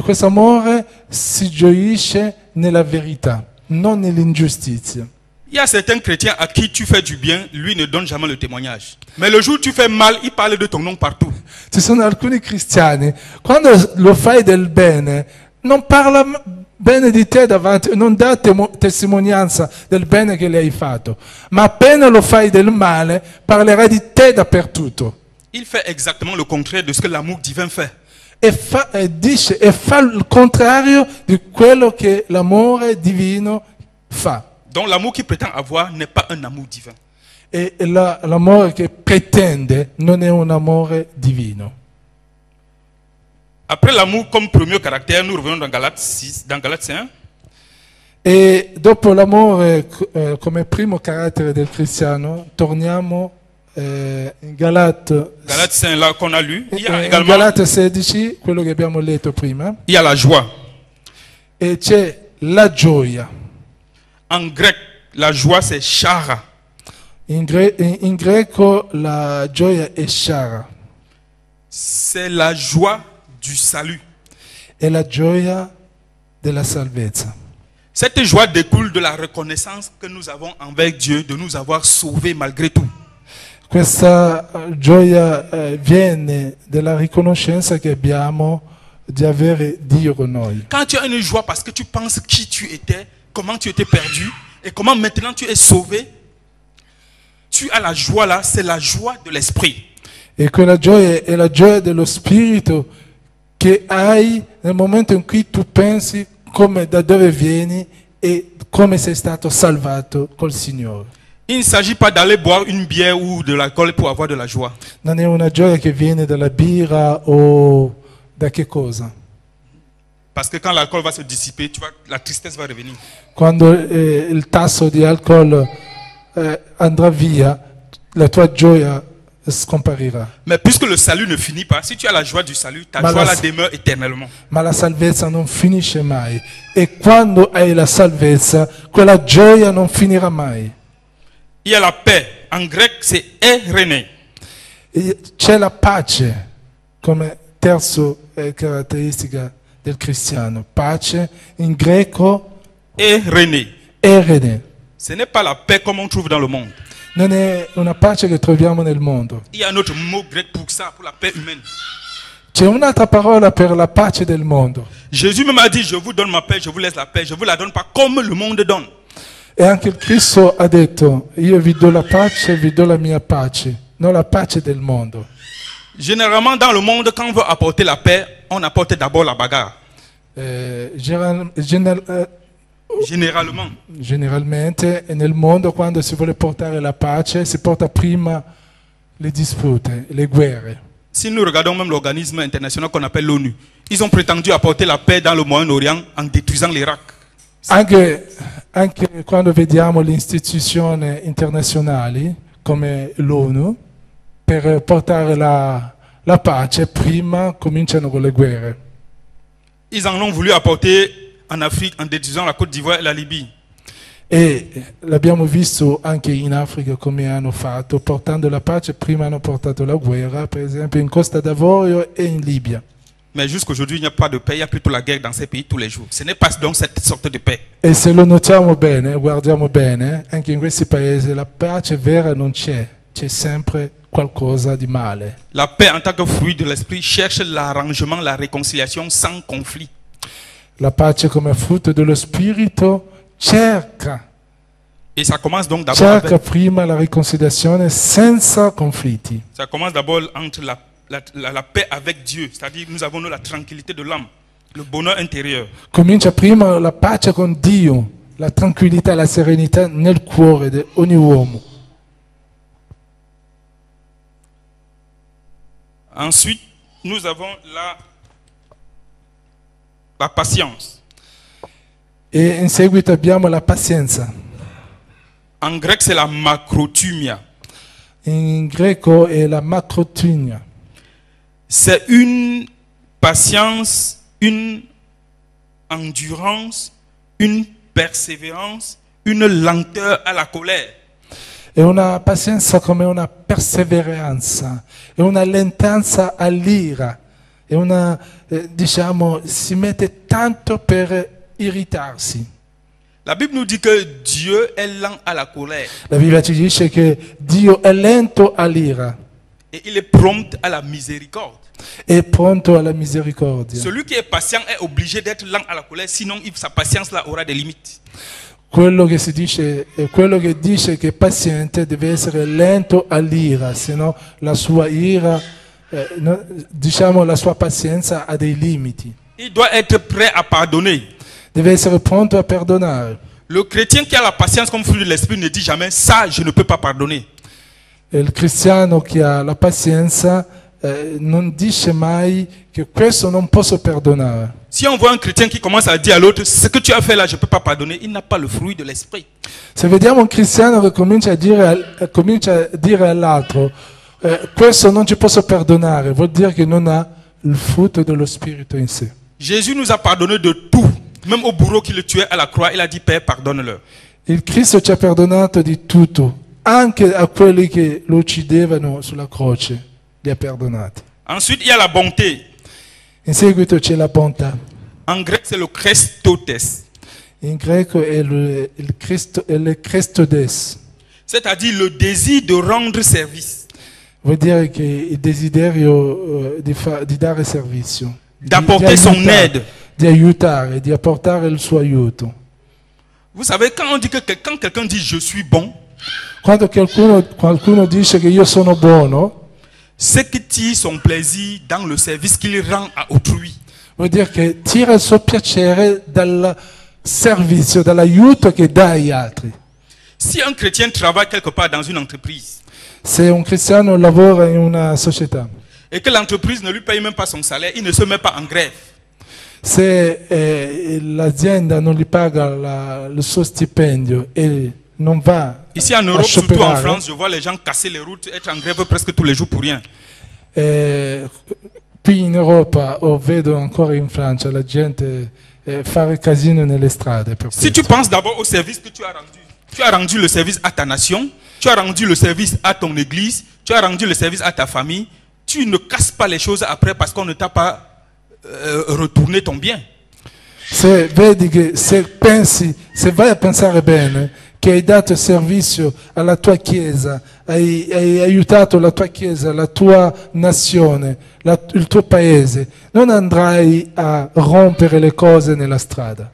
questo amore si gioisce nella verità, non nell'ingiustizia. Il y a certains chrétiens à qui tu fais du bien, lui ne donne jamais le témoignage. Mais le jour où tu fais mal, il parle de ton nom partout. Ci sono alcuni cristiani, quando lo fai del bene, non parla bene di te davanti, non dà testimonianza del bene che le hai fatto, ma appena lo fai del male, parlerà di te dappertutto. Il fait exactement le contraire de ce que l'amour divin fait. E fa il contrario di quello che l'amore divino fa. Donc l'amour qu'il prétend avoir n'est pas un amour divin. E l'amore che pretende non è un amore divino. Après l'amour comme premier caractère, nous revenons dans Galates 6, dans Galates 5. E dopo l'amore come primo carattere del cristiano, torniamo in Galates 5 là qu'on a lu. Il y a in également Galate 16, quello che abbiamo letto prima, il y a la joie. e c'è la gioia. En grec, la joie c'est chara. In greco la gioia è shara, C'est la joie du salut. è la gioia della salvezza. Cette joie découle de la reconnaissance que nous avons envers Dieu de nous avoir sauvés malgré tout. Questa gioia viene dalla riconoscenza che abbiamo di avere Dio con noi. Quand tu as une joie parce que tu penses qui tu étais, comment tu étais perdu et comment maintenant tu es sauvé, tu as la joie là, c'est la joie de l'esprit. E quella gioia è la gioia dello spirito che hai nel momento in cui tu pensi come da dove vieni e come sei stato salvato col Signore. Il ne s'agit pas d'aller boire une bière ou de l'alcool pour avoir de la joie. Non è una gioia che viene dalla birra o da che cosa? Parce que quand l'alcool va se dissiper, tu vois, la tristesse va revenir. Quando il tasso di alcol andrà via, la tua gioia scomparirà. Mais puisque le salut ne finit pas, si tu as la joie du salut, ta Ma joie la- là demeure éternellement. Ma la salvezza non finisce mai. E quando hai la salvezza, quella gioia non finirà mai. Il y a la paix. En grec, c'est René. E c'è la pace come terzo caratteristica del cristiano. Pace in greco René. erene. Ce n'est pas la paix comme on trouve dans le monde. Non è una pace che troviamo nel mondo. Il y a un autre mot grec pour ça, pour la paix humaine. C'è un'altra parola per la pace del mondo. Jésus même a dit, je vous donne ma paix, je vous laisse la paix, je ne vous la donne pas comme le monde donne. E anche il Cristo ha detto, io vi do la pace, vi do la mia pace, non la pace del mondo. Généralement, dans le monde, quand on veut apporter la paix, on apporte d'abord la bagarre. Généralement. Generalmente nel mondo quando si vuole portare la pace si porta prima le dispute, le guerre. Si nous regardons même l'organisme international qu'on appelle l'ONU, ils ont prétendu apporter la paix dans le Moyen-Orient en détruisant l'Irak. Anche quando vediamo le istituzioni internazionali come l'ONU, per portare la pace prima cominciano con le guerre. Ils en ont voulu apporter en Afrique en détruisant la Côte d'Ivoire et la Libye. E l'abbiamo visto anche in Africa come hanno fatto, portando la pace, prima hanno portato la guerra, per esempio in Costa d'Avorio e in Libia. Mais jusqu'aujourd'hui, il n'y a pas de paix, il y a plutôt la guerre dans ces pays tous les jours. Ce n'est pas donc cette sorte de paix. E se lo notiamo bene, guardiamo bene, anche in questi paesi la pace vera non c'è sempre qualcosa di male. La paix en tant que fruit de l'esprit cherche l'arrangement, la réconciliation sans conflit. La pace come frutto dello spirito cerca Et ça commence donc d'abord prima la riconciliazione senza conflitti. ça commence d'abord entre la paix avec Dieu. C'est-à-dire nous avons la tranquillité de l'âme, le bonheur intérieur. Comincia prima la pace con Dio, la tranquillità, la serenità nel cuore di ogni uomo. Ensuite, nous avons la patience. E in seguito abbiamo la pazienza. En grec, c'est la macrothumia. In greco è la macrothumia. C'est une patience, une endurance, une persévérance, une lenteur à la colère. È una pazienza come una perseveranza, è una lentezza all'ira, è una, diciamo, si mette tanto per irritarsi. La Bible nous dit que Dieu est lent à la colère La Bibbia ci dice che Dio è lento all'ira, et il est prompt à la miséricorde. è pronto alla misericordia. Celui qui est patient est obligé d'être lent à la colère, sinon sa patience là aura des limites. Quello che dice che è paziente deve essere lento all'ira, se no la sua ira, diciamo la sua pazienza ha dei limiti. Il doit être prêt à pardonner. Deve essere pronto a perdonare. Le chrétien qui a la patience comme fruit de l'esprit ne dit jamais ça, je ne peux pas pardonner. Il cristiano che ha la pazienza non dice mai che questo non posso perdonare. Si on voit un chrétien qui commence à dire à l'autre, ce que tu as fait là, je ne peux pas pardonner, il n'a pas le fruit de l'esprit. Se vediamo un cristiano che comincia a dire all'altro, questo non ci posso perdonare, vuol dire che non ha il frutto dello Spirito in sé. Jésus nous a pardonné de tout. Même au bourreau qui le tuait à la croix, il a dit, Père, pardonne-leur. Il Cristo ci ha perdonato di tutto, anche a quelli che lo uccidevano sulla croce, li ha perdonati. Ensuite, il y a la bonté. In seguito c'è la bontà. En grec, c'est le Christotes. In greco è il Christodes. C'est-à-dire le désir de rendre service. Vuol dire che il desiderio di dare servizio. D'apporter son aide. Di aiutare, di apportare il suo aiuto. Vous savez, quand quelqu'un dit je suis bon, Quando qualcuno dice che io sono buono, c'est qu'il tire son plaisir dans le service qu'il rend à autrui. vuol dire che tira il suo piacere dal servizio, dall'aiuto che dà agli altri. Si un chrétien travaille quelque part dans une entreprise Se un cristiano lavora in una società, et que l'entreprise ne lui paye même pas son salaire, il ne se met pas en grève. se l'azienda non gli paga il suo stipendio e non va Ici en a Europe, surtout en scioperare, France, je vois les gens casser les routes, être en grève presque tous les jours pour rien. qui in Europa o vedo ancora in Francia la gente fare casino nelle strade per Si questo. tu penses d'abord au service que tu as rendu le service à ta nation, tu as rendu le service à ton église, tu as rendu le service à ta famille, tu ne casses pas les choses après parce qu'on ne t'a pas retourné ton bien. Se vedi che se vai a pensare bene che hai dato servizio alla tua chiesa, hai aiutato la tua chiesa, la tua nazione, il tuo paese, non andrai a rompere le cose nella strada.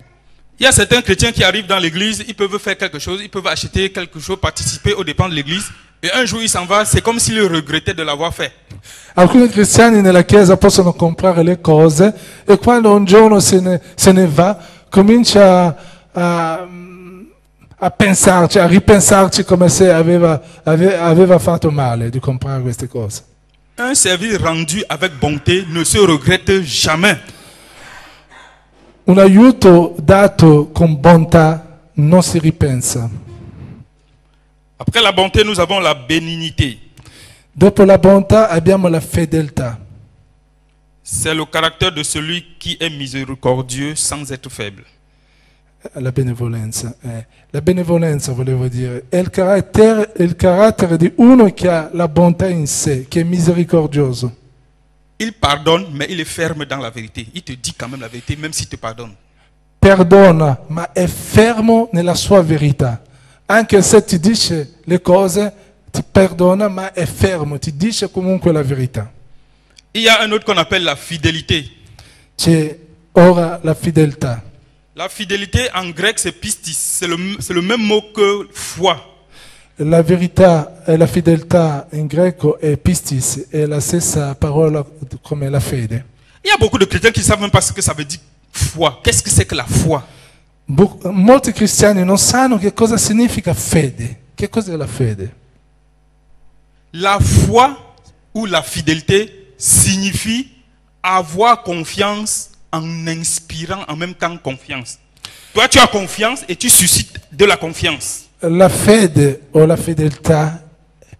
Il y a certains chrétiens qui arrivent dans l'église, ils peuvent faire quelque chose, ils peuvent acheter quelque chose, participer aux dépens de l'église, et un jour il s'en va, c'est comme s'il regrettait de l'avoir fait. Alcuni cristiani nella chiesa possono comprare le cose e quando un giorno se ne va, comincia a pensarci, a ripensarci come se aveva fatto male di comprare queste cose. Un service rendu avec bonté ne se regrette jamais. Un aiuto dato con bontà non si ripensa. Après la bonté, nous avons la bénignité. Dopo la bontà abbiamo la fedeltà. C'est le caractère de celui qui est miséricordieux sans être faible. La benevolenza. La benevolenza volevo dire, è il carattere di uno che ha la bontà in sé, che è misericordioso. Il pardonne, mais il est ferme dans la vérité. Il te dit quand même la vérité, même s'il te pardonne. Perdona, ma è fermo nella sua verità. Anche se ti dice le cose, ti perdona, ma è fermo, ti dice comunque la verità. Il y a un autre qu'on appelle la fidélité. C'è ora la fedeltà. La fidélité en grec c'est pistis, c'est le même mot que foi. la verità e la fedeltà in greco è pistis, è la stessa parola come la fede. Il y a beaucoup de chrétiens qui ne savent même pas ce que ça veut dire foi. Qu'est-ce que c'est que la foi? Molti cristiani non sanno che cosa significa fede. Che cos'è la fede? La foi ou la fidélité signifie avoir confiance en inspirant en même temps confiance. Toi, tu as confiance et tu suscites de la confiance. La fede o la fedeltà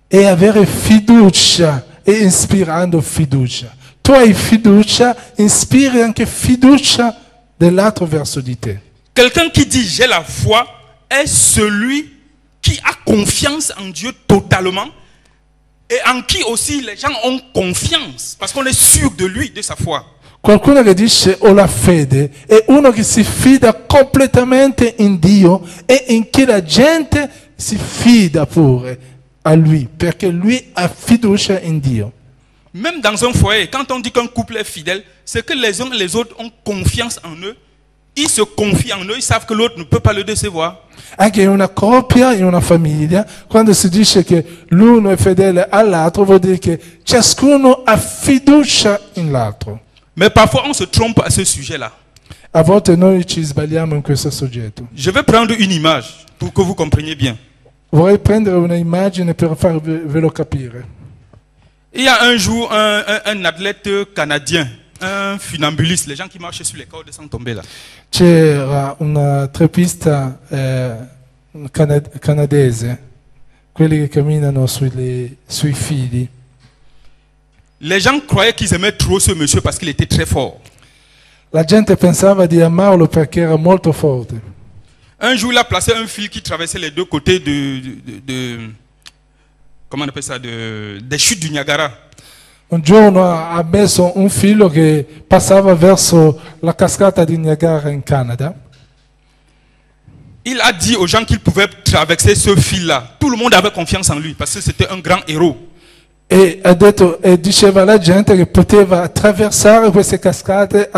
è avere fiducia e ispirando fiducia. Tu hai fiducia, inspiri anche fiducia dell'altro verso di te. Quelqu'un qui dit j'ai la foi est celui qui a confiance en Dieu totalement et en qui aussi les gens ont confiance parce qu'on est sûr de lui, de sa foi. Qualcuno che dice ho la fede è uno che si fida completamente in Dio e in chi la gente si fida pure a lui perché lui ha fiducia in Dio. Même dans un foyer, quand on dit qu'un couple est fidèle, c'est que les uns et les autres ont confiance en eux. Ils se confient en eux, ils savent que l'autre ne peut pas le décevoir. Anche in una coppia, in una famiglia, quando si dice che l'uno è fedele all'altro, vuol dire che ciascuno ha fiducia in l'altro. Mais parfois on se trompe à ce sujet-là. A volte noi ci sbagliamo in questo soggetto. Je vais prendre une image pour que vous compreniez bien. Vorrei prendere una immagine per farvelo capire. Il y a un jour un athlète canadien, un funambuliste, les gens qui marchent sur les cordes sans tomber là. C'era un treppista canadese, quelli che camminano sui fili. Les gens croyaient qu'ils aimaient trop ce monsieur parce qu'il était très fort. La gente pensava di amarlo perché era molto forte. Un jour, il a placé un fil qui traversait les deux côtés comment on appelle ça, des chutes du Niagara. Un giorno ha messo un filo che passava verso la cascata di Niagara in Canada. Il a dit aux gens qu'ils pouvaient traverser ce fil-là. Tout le monde avait confiance en lui parce que c'était un grand héros. E diceva alla gente che poteva attraversare queste cascate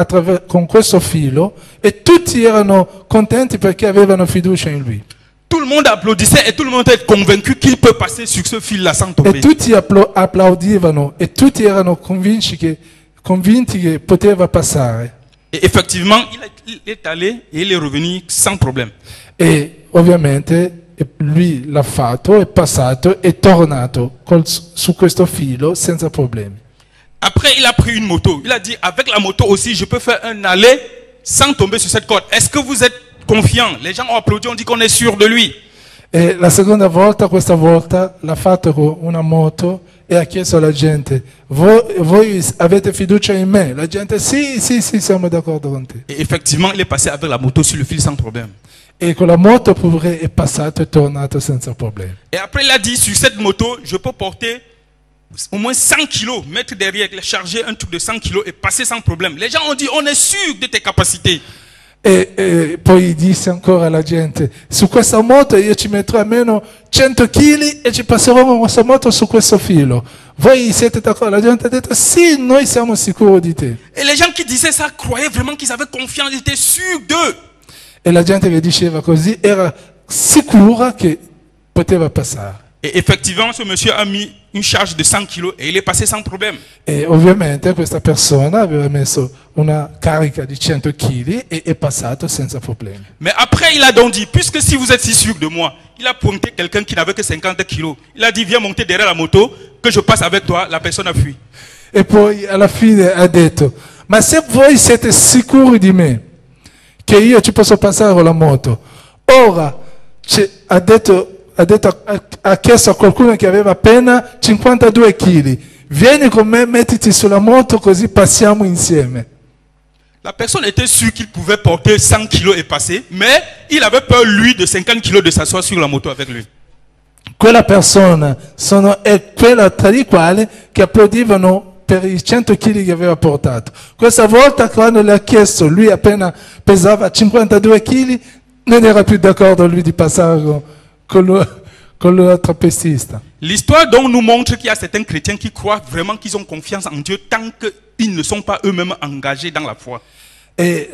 con questo filo e tutti erano contenti perché avevano fiducia in lui. Tout le monde applaudissait et tout le monde était convaincu qu'il peut passer sur ce fil-là sans tomber. E tutti applaudivano e tutti erano convinti che poteva passare. Et effectivement, il est allé et il est revenu sans problème. E ovviamente lui l'ha fatto, è passato, è tornato su questo filo senza problemi. Après, il a pris une moto. Il a dit, avec la moto aussi, je peux faire un aller sans tomber sur cette corde. Est-ce que vous êtes confiant? Les gens ont applaudi, on dit qu'on est sûr de lui. E la seconda volta, questa volta, l'ha fatto con una moto e ha chiesto alla gente, voi avete fiducia in me? La gente, sì, siamo d'accordo con te. Et effectivement, il est passé avec la moto sur le fil sans problème. E con la moto pure è passato e tornato senza problemi. Et après, il a dit, sur cette moto, je peux porter au moins 100 kilos, mettre derrière, charger un truc de 100 kilos et passer sans problème. Les gens ont dit, on est sûr de tes capacités. E poi disse ancora alla gente, su questa moto io ci metterò almeno 100 kg e ci passerò con questa moto su questo filo. Voi siete d'accordo? La gente ha detto, sì, noi siamo sicuri di te. Et les gens qui disaient ça croyaient vraiment qu'ils avaient confiance, ils étaient sûrs d'eux. E la gente che diceva così era sicura che poteva passare. Et effectivement, ce monsieur a mis une charge de 100 kilos et il est passé sans problème. E ovviamente questa persona aveva messo una carica di 100 kg e è passato senza problemi. Mais après, il a donc dit, puisque si vous êtes si sûr de moi, il a pointé quelqu'un qui n'avait que 50 kilos. Il a dit, viens monter derrière la moto, que je passe avec toi. La personne a fui. E poi alla fine ha detto, ma se voi siete sicuri di me, che io ci posso passare con la moto, ora ha chiesto a qualcuno che aveva appena 52 kg, vieni con me, mettiti sulla moto così passiamo insieme. La personne était sûre qu'il pouvait porter 100 kilos et passer, mais il avait peur, lui, de 50 kilos de s'asseoir sur la moto avec lui. Quella persona è quella tra i quali che applaudivano per i 100 kg che aveva portato. Questa volta quando le ha chiesto, lui appena pesava 52 kg, non era più d'accordo lui di passare con le trapezista. L'histoire donc nous montre qu'il y a certains chrétiens qui croient vraiment qu'ils ont confiance en Dieu tant qu'ils ne sont pas eux-mêmes engagés dans la foi. E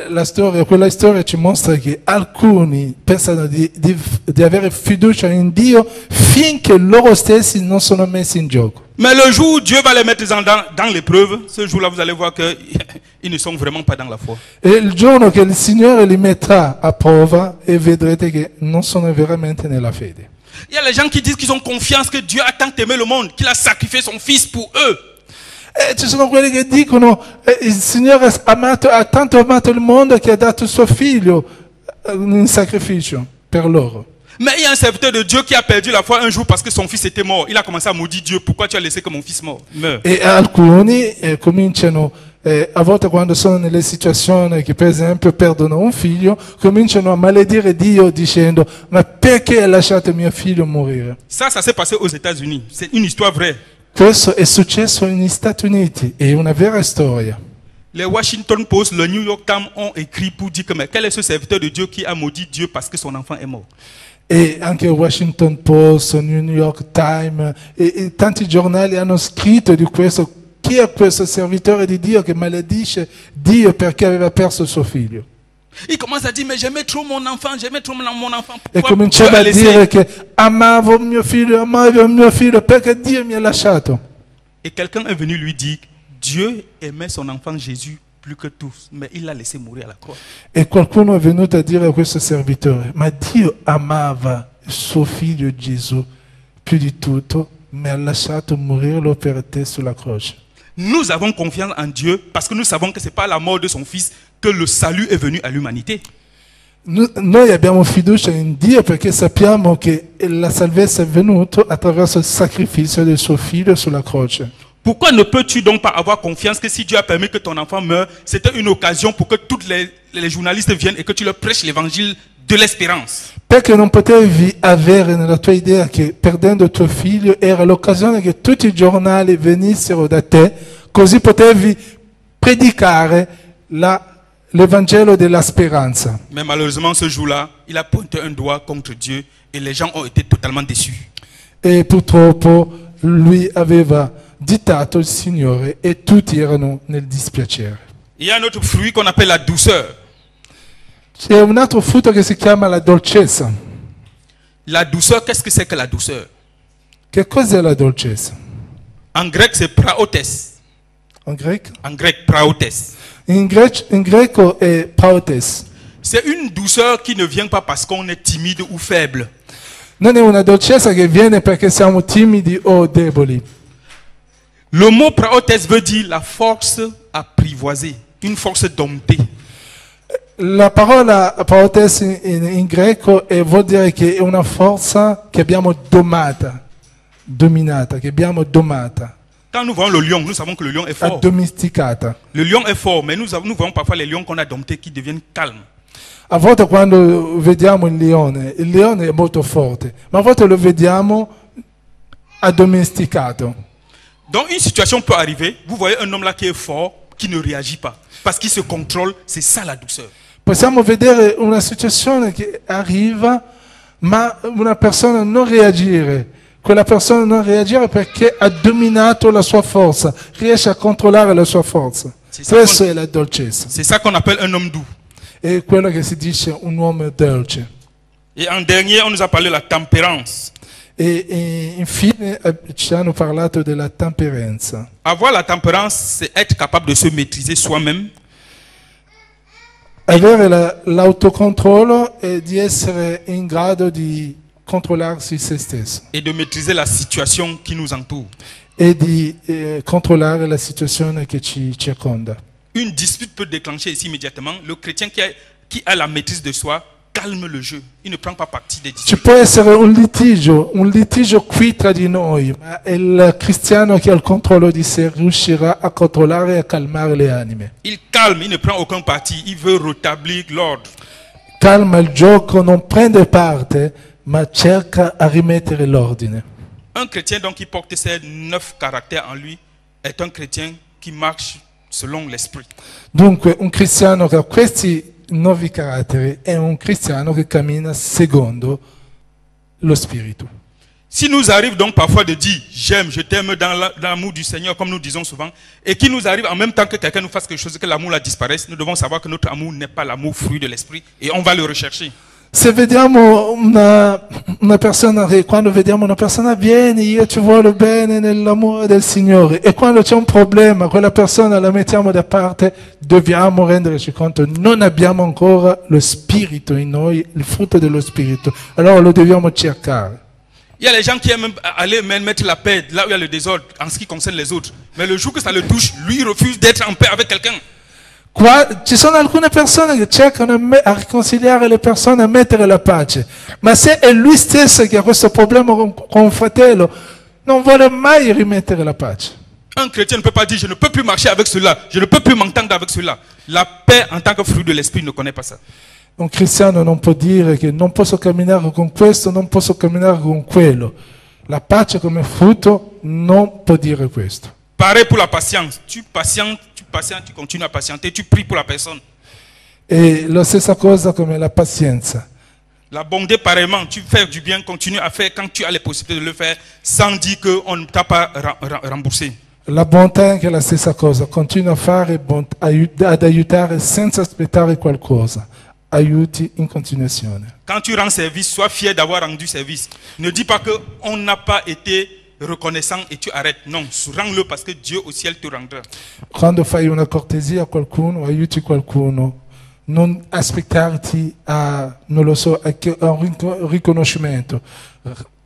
quella storia ci mostra che alcuni pensano di avere fiducia in Dio finché loro stessi non sono messi in gioco. Mais le jour où Dieu va les mettre dans l'épreuve, ce jour-là, vous allez voir qu'ils ne sont vraiment pas dans la foi. E il giorno che il Signore li metterà a prova e vedrete che non sono veramente nella fede. Il y a les gens qui disent qu'ils ont confiance que Dieu a tant aimé le monde, qu'il a sacrifié son fils pour eux. E ci sono quelli che dicono il Signore ha tanto amato il mondo che ha dato suo figlio in sacrificio per loro. Mais il y a un serviteur de Dieu qui a perdu la foi un jour parce que son fils était mort. Il a commencé à maudire Dieu. Pourquoi tu as laissé que mon fils meure? E alcuni cominciano, a volte quando sono nelle situazioni che per esempio perdono un figlio, cominciano a maledire Dio dicendo ma perché hai lasciato mio figlio morire? Ça s'est passé aux États-Unis. C'est une histoire vraie. Questo è successo negli Stati Uniti, è una vera storia. Les Washington Post, le New York Times ont écrit pour dire que mais quel est ce serviteur de Dieu qui a maudit Dieu parce que son enfant est mort? E anche il Washington Post, New York Times e tanti giornali hanno scritto di questo. Chi è questo servitore di Dio che maledice Dio perché aveva perso suo figlio? Il commence à dire mais j'aimais trop mon enfant, j'aimais trop mon enfant. E Pourquoi cominciava Dieu a a laissé? dire che amavo mio figlio perché Dio mi ha lasciato. Et quelqu'un est venu lui dire Dieu aimait son enfant Jésus plus que tous, mais il l'a laissé mourir à la croix. E qualcuno è venuto a dire a questo servitore, ma Dio amava il suo figlio Gesù più di tutto, ma ha lasciato morirlo per te sulla croce. Nous avons confiance en Dieu parce que nous savons que ce n'est pas la mort de son fils que le salut est venu à l'humanité. Noi abbiamo fiducia in Dio perché sappiamo che la salvezza è venuta attraverso il sacrificio del suo figlio sulla croce. Pourquoi ne peux-tu donc pas avoir confiance que si Dieu a permis que ton enfant meure, c'était une occasion pour que tous les journalistes viennent et que tu leur prêches l'évangile de l'espérance? Perché non potevi avere nella tua idea che perdendo tuo figlio era l'occasione che tutti i giornali venissero da te, così potevi predicare l'Evangelo della speranza. Mais malheureusement, ce jour-là, il a pointé un doigt contre Dieu et les gens ont été totalement déçus. E purtroppo lui aveva ditato il Signore e tutti erano nel dispiacere. Il y a un autre fruit qu'on appelle la douceur. C'è un altro frutto che si chiama la dolcezza. La douceur, qu'est-ce que c'est que la douceur? Che cos'è la dolcezza? En grec, c'est praotes. In greco? En grec, praotes. In greco è praotes. C'est une douceur qui ne vient pas parce qu'on est timide ou faible. Non è una dolcezza che viene perché siamo timidi o deboli. Le mot praotes veut dire la force apprivoisée, une force domptée. La parola praotes in greco vuol dire che è una forza che abbiamo dominata, che abbiamo domata. Quand nous voyons le lion, nous savons que le lion est fort. Addomesticata. Le lion est fort, mais nous voyons parfois les lions qu'on a domptés qui deviennent calmes. A volte quando vediamo il leone è molto forte, ma a volte lo vediamo addomesticato. Donc une situation peut arriver, vous voyez un homme là qui est fort, qui ne réagit pas, parce qu'il se contrôle, c'est ça la douceur. Possiamo vedere una situazione che arriva, ma una persona non reagire. Quella persona non reagire perché ha dominato la sua forza, riesce a controllare la sua forza. Questa è la dolcezza. C'est ça qu'on appelle un homme doux. È quello che si dice un uomo dolce. Et en dernier, on nous a parlé de la tempérance. E infine ci hanno parlato della temperanza. Avoir la tempérance, c'est être capable de se maîtriser soi-même. Avere l'autocontrollo e di essere in grado di controllarsi se stesso. Et de maîtriser la situation qui nous entoure. E di controllare la situazione che ci circonda. Une dispute peut déclencher ici immédiatement. Le chrétien qui a la maîtrise de soi calme le jeu. Il ne prend pas parti des Ci disputes. può essere un litigio qui tra di noi, ma il cristiano che ha il controllo di sé riuscirà a controllare e a calmare le anime. Il calme, il ne prend aucun parti. Il veut rétablir l'ordre. Calma il gioco, non prende parte, ma cerca a rimettere l'ordine. Un chrétien donc qui porte ces 9 caractères en lui est un chrétien qui marche selon l'esprit. Dunque un cristiano che ha questi 9 caratteri è un cristiano che cammina secondo lo spirito. Si nous arrive donc parfois de dire j'aime, je t'aime dans l'amour du Seigneur, comme nous disons souvent, et qu'il nous arrive en même temps que quelqu'un nous fasse quelque chose, que l'amour la disparaisse, nous devons savoir que notre amour n'est pas l'amour fruit de l'esprit et on va le rechercher. Se vediamo una persona, quando vediamo una persona, vieni, io ti voglio bene nell'amore del Signore, e quando c'è un problema, quella persona la mettiamo da parte, dobbiamo renderci conto, non abbiamo ancora lo spirito in noi, il frutto dello spirito, allora lo dobbiamo cercare. Il y a les gens qui aiment aller mettre la paix là où il y a le désordre en ce qui concerne les autres. Mais le jour que ça le touche, lui il refuse d'être en paix avec quelqu'un. Qua ci sono alcune persone che cercano a riconciliare le persone, a mettere la pace, ma se è lui stesso che ha questo problema con un fratello, non vuole mai rimettere la pace. Un chrétien ne peut pas dire je ne peux plus marcher avec cela, je ne peux plus m'entendre avec cela. La paix en tant que fruit de l'esprit ne connaît pas ça. Un cristiano non può dire che non posso camminare con questo, non posso camminare con quello. La pace come frutto non può dire questo. Pareil pour la patience. Tu patientes, tu continues à patienter, tu pries pour la personne. E la stessa cosa come la pazienza. La bonté, pareillement, tu fais du bien, continue à faire quand tu as les possibilités de le faire, sans dire qu'on ne t'a pas remboursé. La bontà è anche la stessa cosa, continua a fare ad aiutare senza aspettare qualcosa. Aiuti in continuazione. Quand tu rends service, sois fier d'avoir rendu service. Ne dis pas qu'on n'a pas été reconnaissant et tu arrêtes. Non, rends-le parce que Dieu au ciel te rendra. Quando fai una cortesia a qualcuno, aiuti qualcuno, non aspettarti a, non lo so, a un riconoscimento.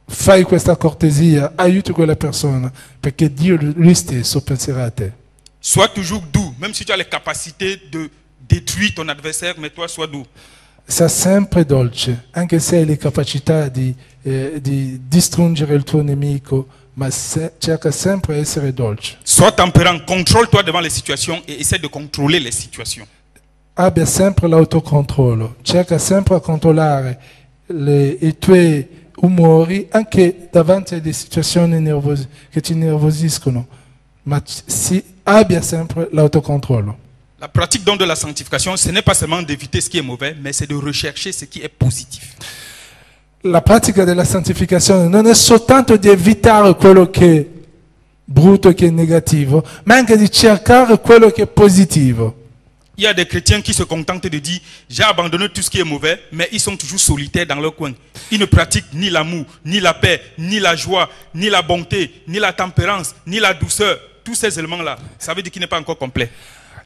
Fai questa cortesia, aiuti quella persona, perché Dio lui stesso penserà a te. Sois toujours doux, même si tu as les capacités de détruire ton adversaire, mais toi sois doux. Sia sempre dolce, anche se hai le capacità di distruggere il tuo nemico, ma cerca sempre di essere dolce. Sois tempérant, contrôle-toi devant les situations et essaie de contrôler les situations. Abbia sempre l'autocontrollo, cerca sempre a controllare i tuoi umori anche davanti a delle situazioni che ti nervosiscono, ma abbia sempre l'autocontrollo. La pratique donc de la sanctification, ce n'est pas seulement d'éviter ce qui est mauvais, mais c'est de rechercher ce qui est positif. La pratica della santificazione non è soltanto di evitare quello che è brutto, che è negativo, ma anche di cercare quello che è positivo. Il y a des chrétiens qui se contentent de dire j'ai abandonné tout ce qui est mauvais, mais ils sont toujours solitaires dans leur coin. Ils ne pratiquent ni l'amour, ni la paix, ni la joie, ni la bonté, ni la tempérance, ni la douceur. Tous ces éléments-là, ça veut dire qu'il n'est pas encore complet.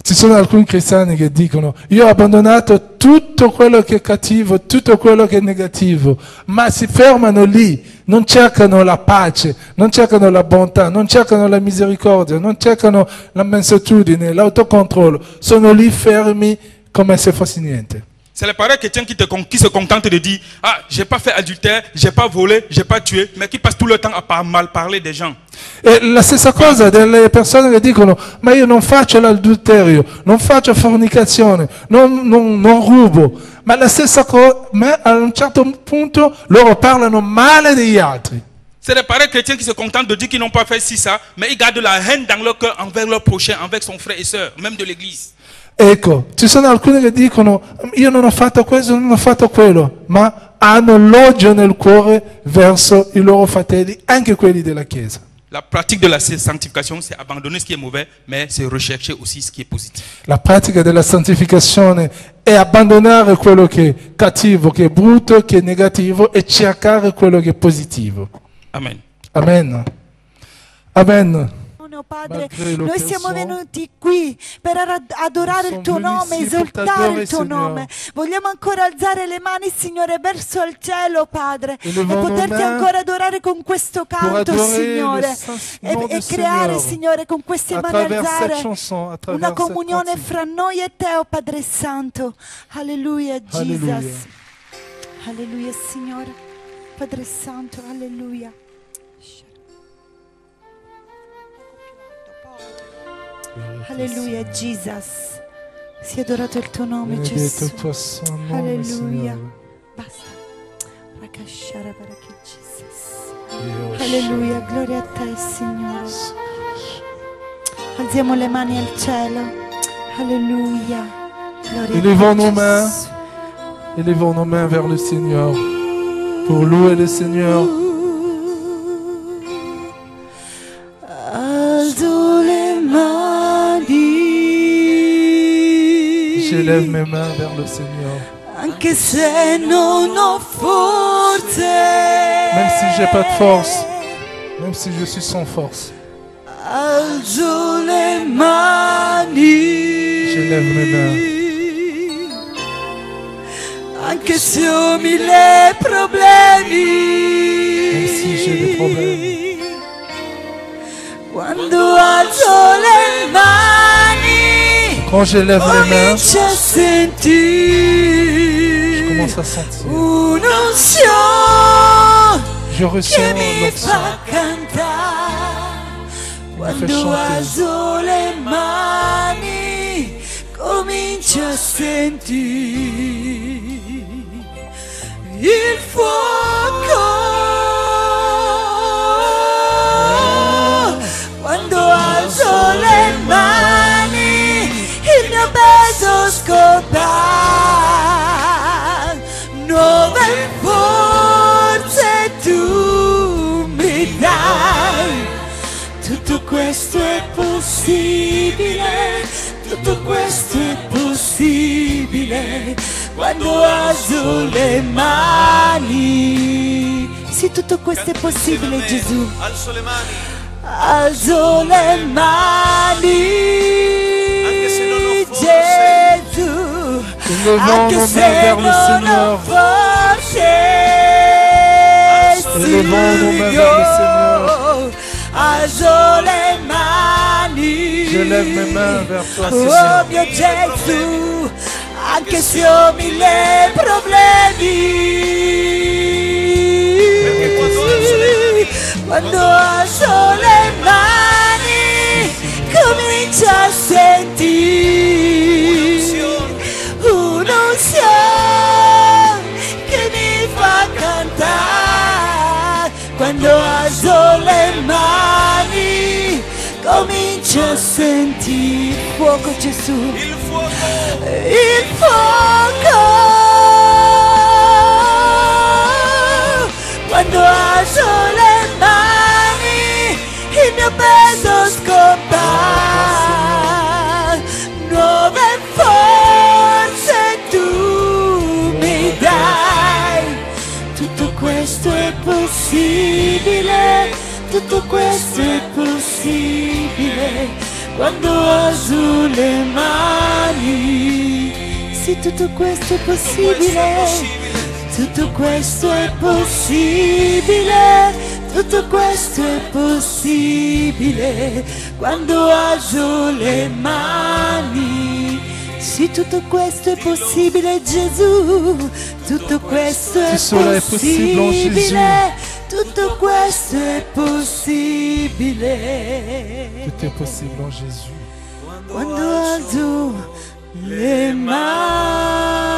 Ci sono alcuni cristiani che dicono io ho abbandonato tutto quello che è cattivo, tutto quello che è negativo, ma si fermano lì, non cercano la pace, non cercano la bontà, non cercano la misericordia, non cercano la mansuetudine, l'autocontrollo, sono lì fermi come se fosse niente. C'est les pareils chrétiens qui se contentent de dire ah, j'ai pas fait adultère, j'ai pas volé, j'ai pas tué, mais qui passent tout le temps à mal parler des gens. E la stessa cosa delle persone che dicono ma io non faccio l'adulterio, non faccio fornicazione, non rubo, ma la stessa cosa, ma a un certo punto loro parlano male degli altri. C'est les pareils chrétiens qui se contentent de dire qu'ils n'ont pas fait ci, ça, mais ils gardent la haine dans leur cœur envers leur prochain, envers son frère et sœur, même de l'église. Ecco, ci sono alcuni che dicono io non ho fatto questo, non ho fatto quello, ma hanno l'odio nel cuore verso i loro fratelli, anche quelli della Chiesa. La pratique de la sanctification, c'est abandonner ce qui est mauvais, mais c'est rechercher aussi ce qui est positif. La pratica della santificazione è abbandonare quello che è cattivo, che è brutto, che è negativo e cercare quello che è positivo. Amen. Amen. Amen. Padre, noi siamo venuti qui per adorare il tuo nome, esaltare il tuo nome. Vogliamo ancora alzare le mani, Signore, verso il cielo, Padre, e poterti ancora adorare con questo canto, Signore, e creare, Signore, con queste mani alzare una comunione fra noi e te, oh Padre Santo. Alleluia, Jesus. Alleluia, Signore. Padre Santo, alleluia. Alleluia, Jesus. Sia adorato il tuo nome, Gesù. Il tuo nome, alleluia. Signore. Basta. Rakashara baraki, Jesus. Alleluia, gloria a te, Signore. Alziamo le mani al cielo. Alleluia. Gloria Élevons a te, nos mains. Gesù. Élevons nos mains vers le Seigneur pour louer le Seigneur. J'élève mes mains vers le Seigneur. Anche se non ho forze, Même si j'ai pas de force, même si je suis sans force, alzo le mani. j'élève mes mains. Anche se ho mille problemi, Même si j'ai des problèmes, quando alzo le mani, quand j'élève les mains, comincio a je sentire commence à sentir. un'unzione Je ressens che mi l'onction. fa cantare. Quando chanter. alzo le mani, comincio a sentire il fuoco. Quando alzo le mani, il mio peso scopà. Nuove forze tu mi dai. Tutto questo è possibile, tutto questo è possibile quando alzo le mani. Sì, tutto questo è possibile, Gesù. Alzo le mani, Alzo le mani, anche se non ho forze. Gesù. Élevons Anche nos se mains vers le non ho Seigneur. forze, Élevons nos mains vers le Seigneur. alzo le mani. J'élève mes mains vers toi, Oh Seigneur. mio Gesù, anche se ho mille Perché problemi, quando alzo le mani, comincio a sentire un'unzione che mi fa cantare. Quando alzo le mani, comincio a sentire fuoco, Gesù, Il fuoco, il fuoco. Quando alzo le mani, il mio peso scompare. Nuove forze tu mi dai. Tutto questo è possibile, tutto questo è possibile quando alzo le mani. Sì, tutto questo è possibile. Tutto questo è possibile, tutto questo è possibile quando alzo le mani. Sì, tutto questo è possibile, Gesù. Tutto questo è Tout cela est possible en Jésus. possibile. Tutto questo è possibile Tout est possible en Jésus. quando alzo le mani.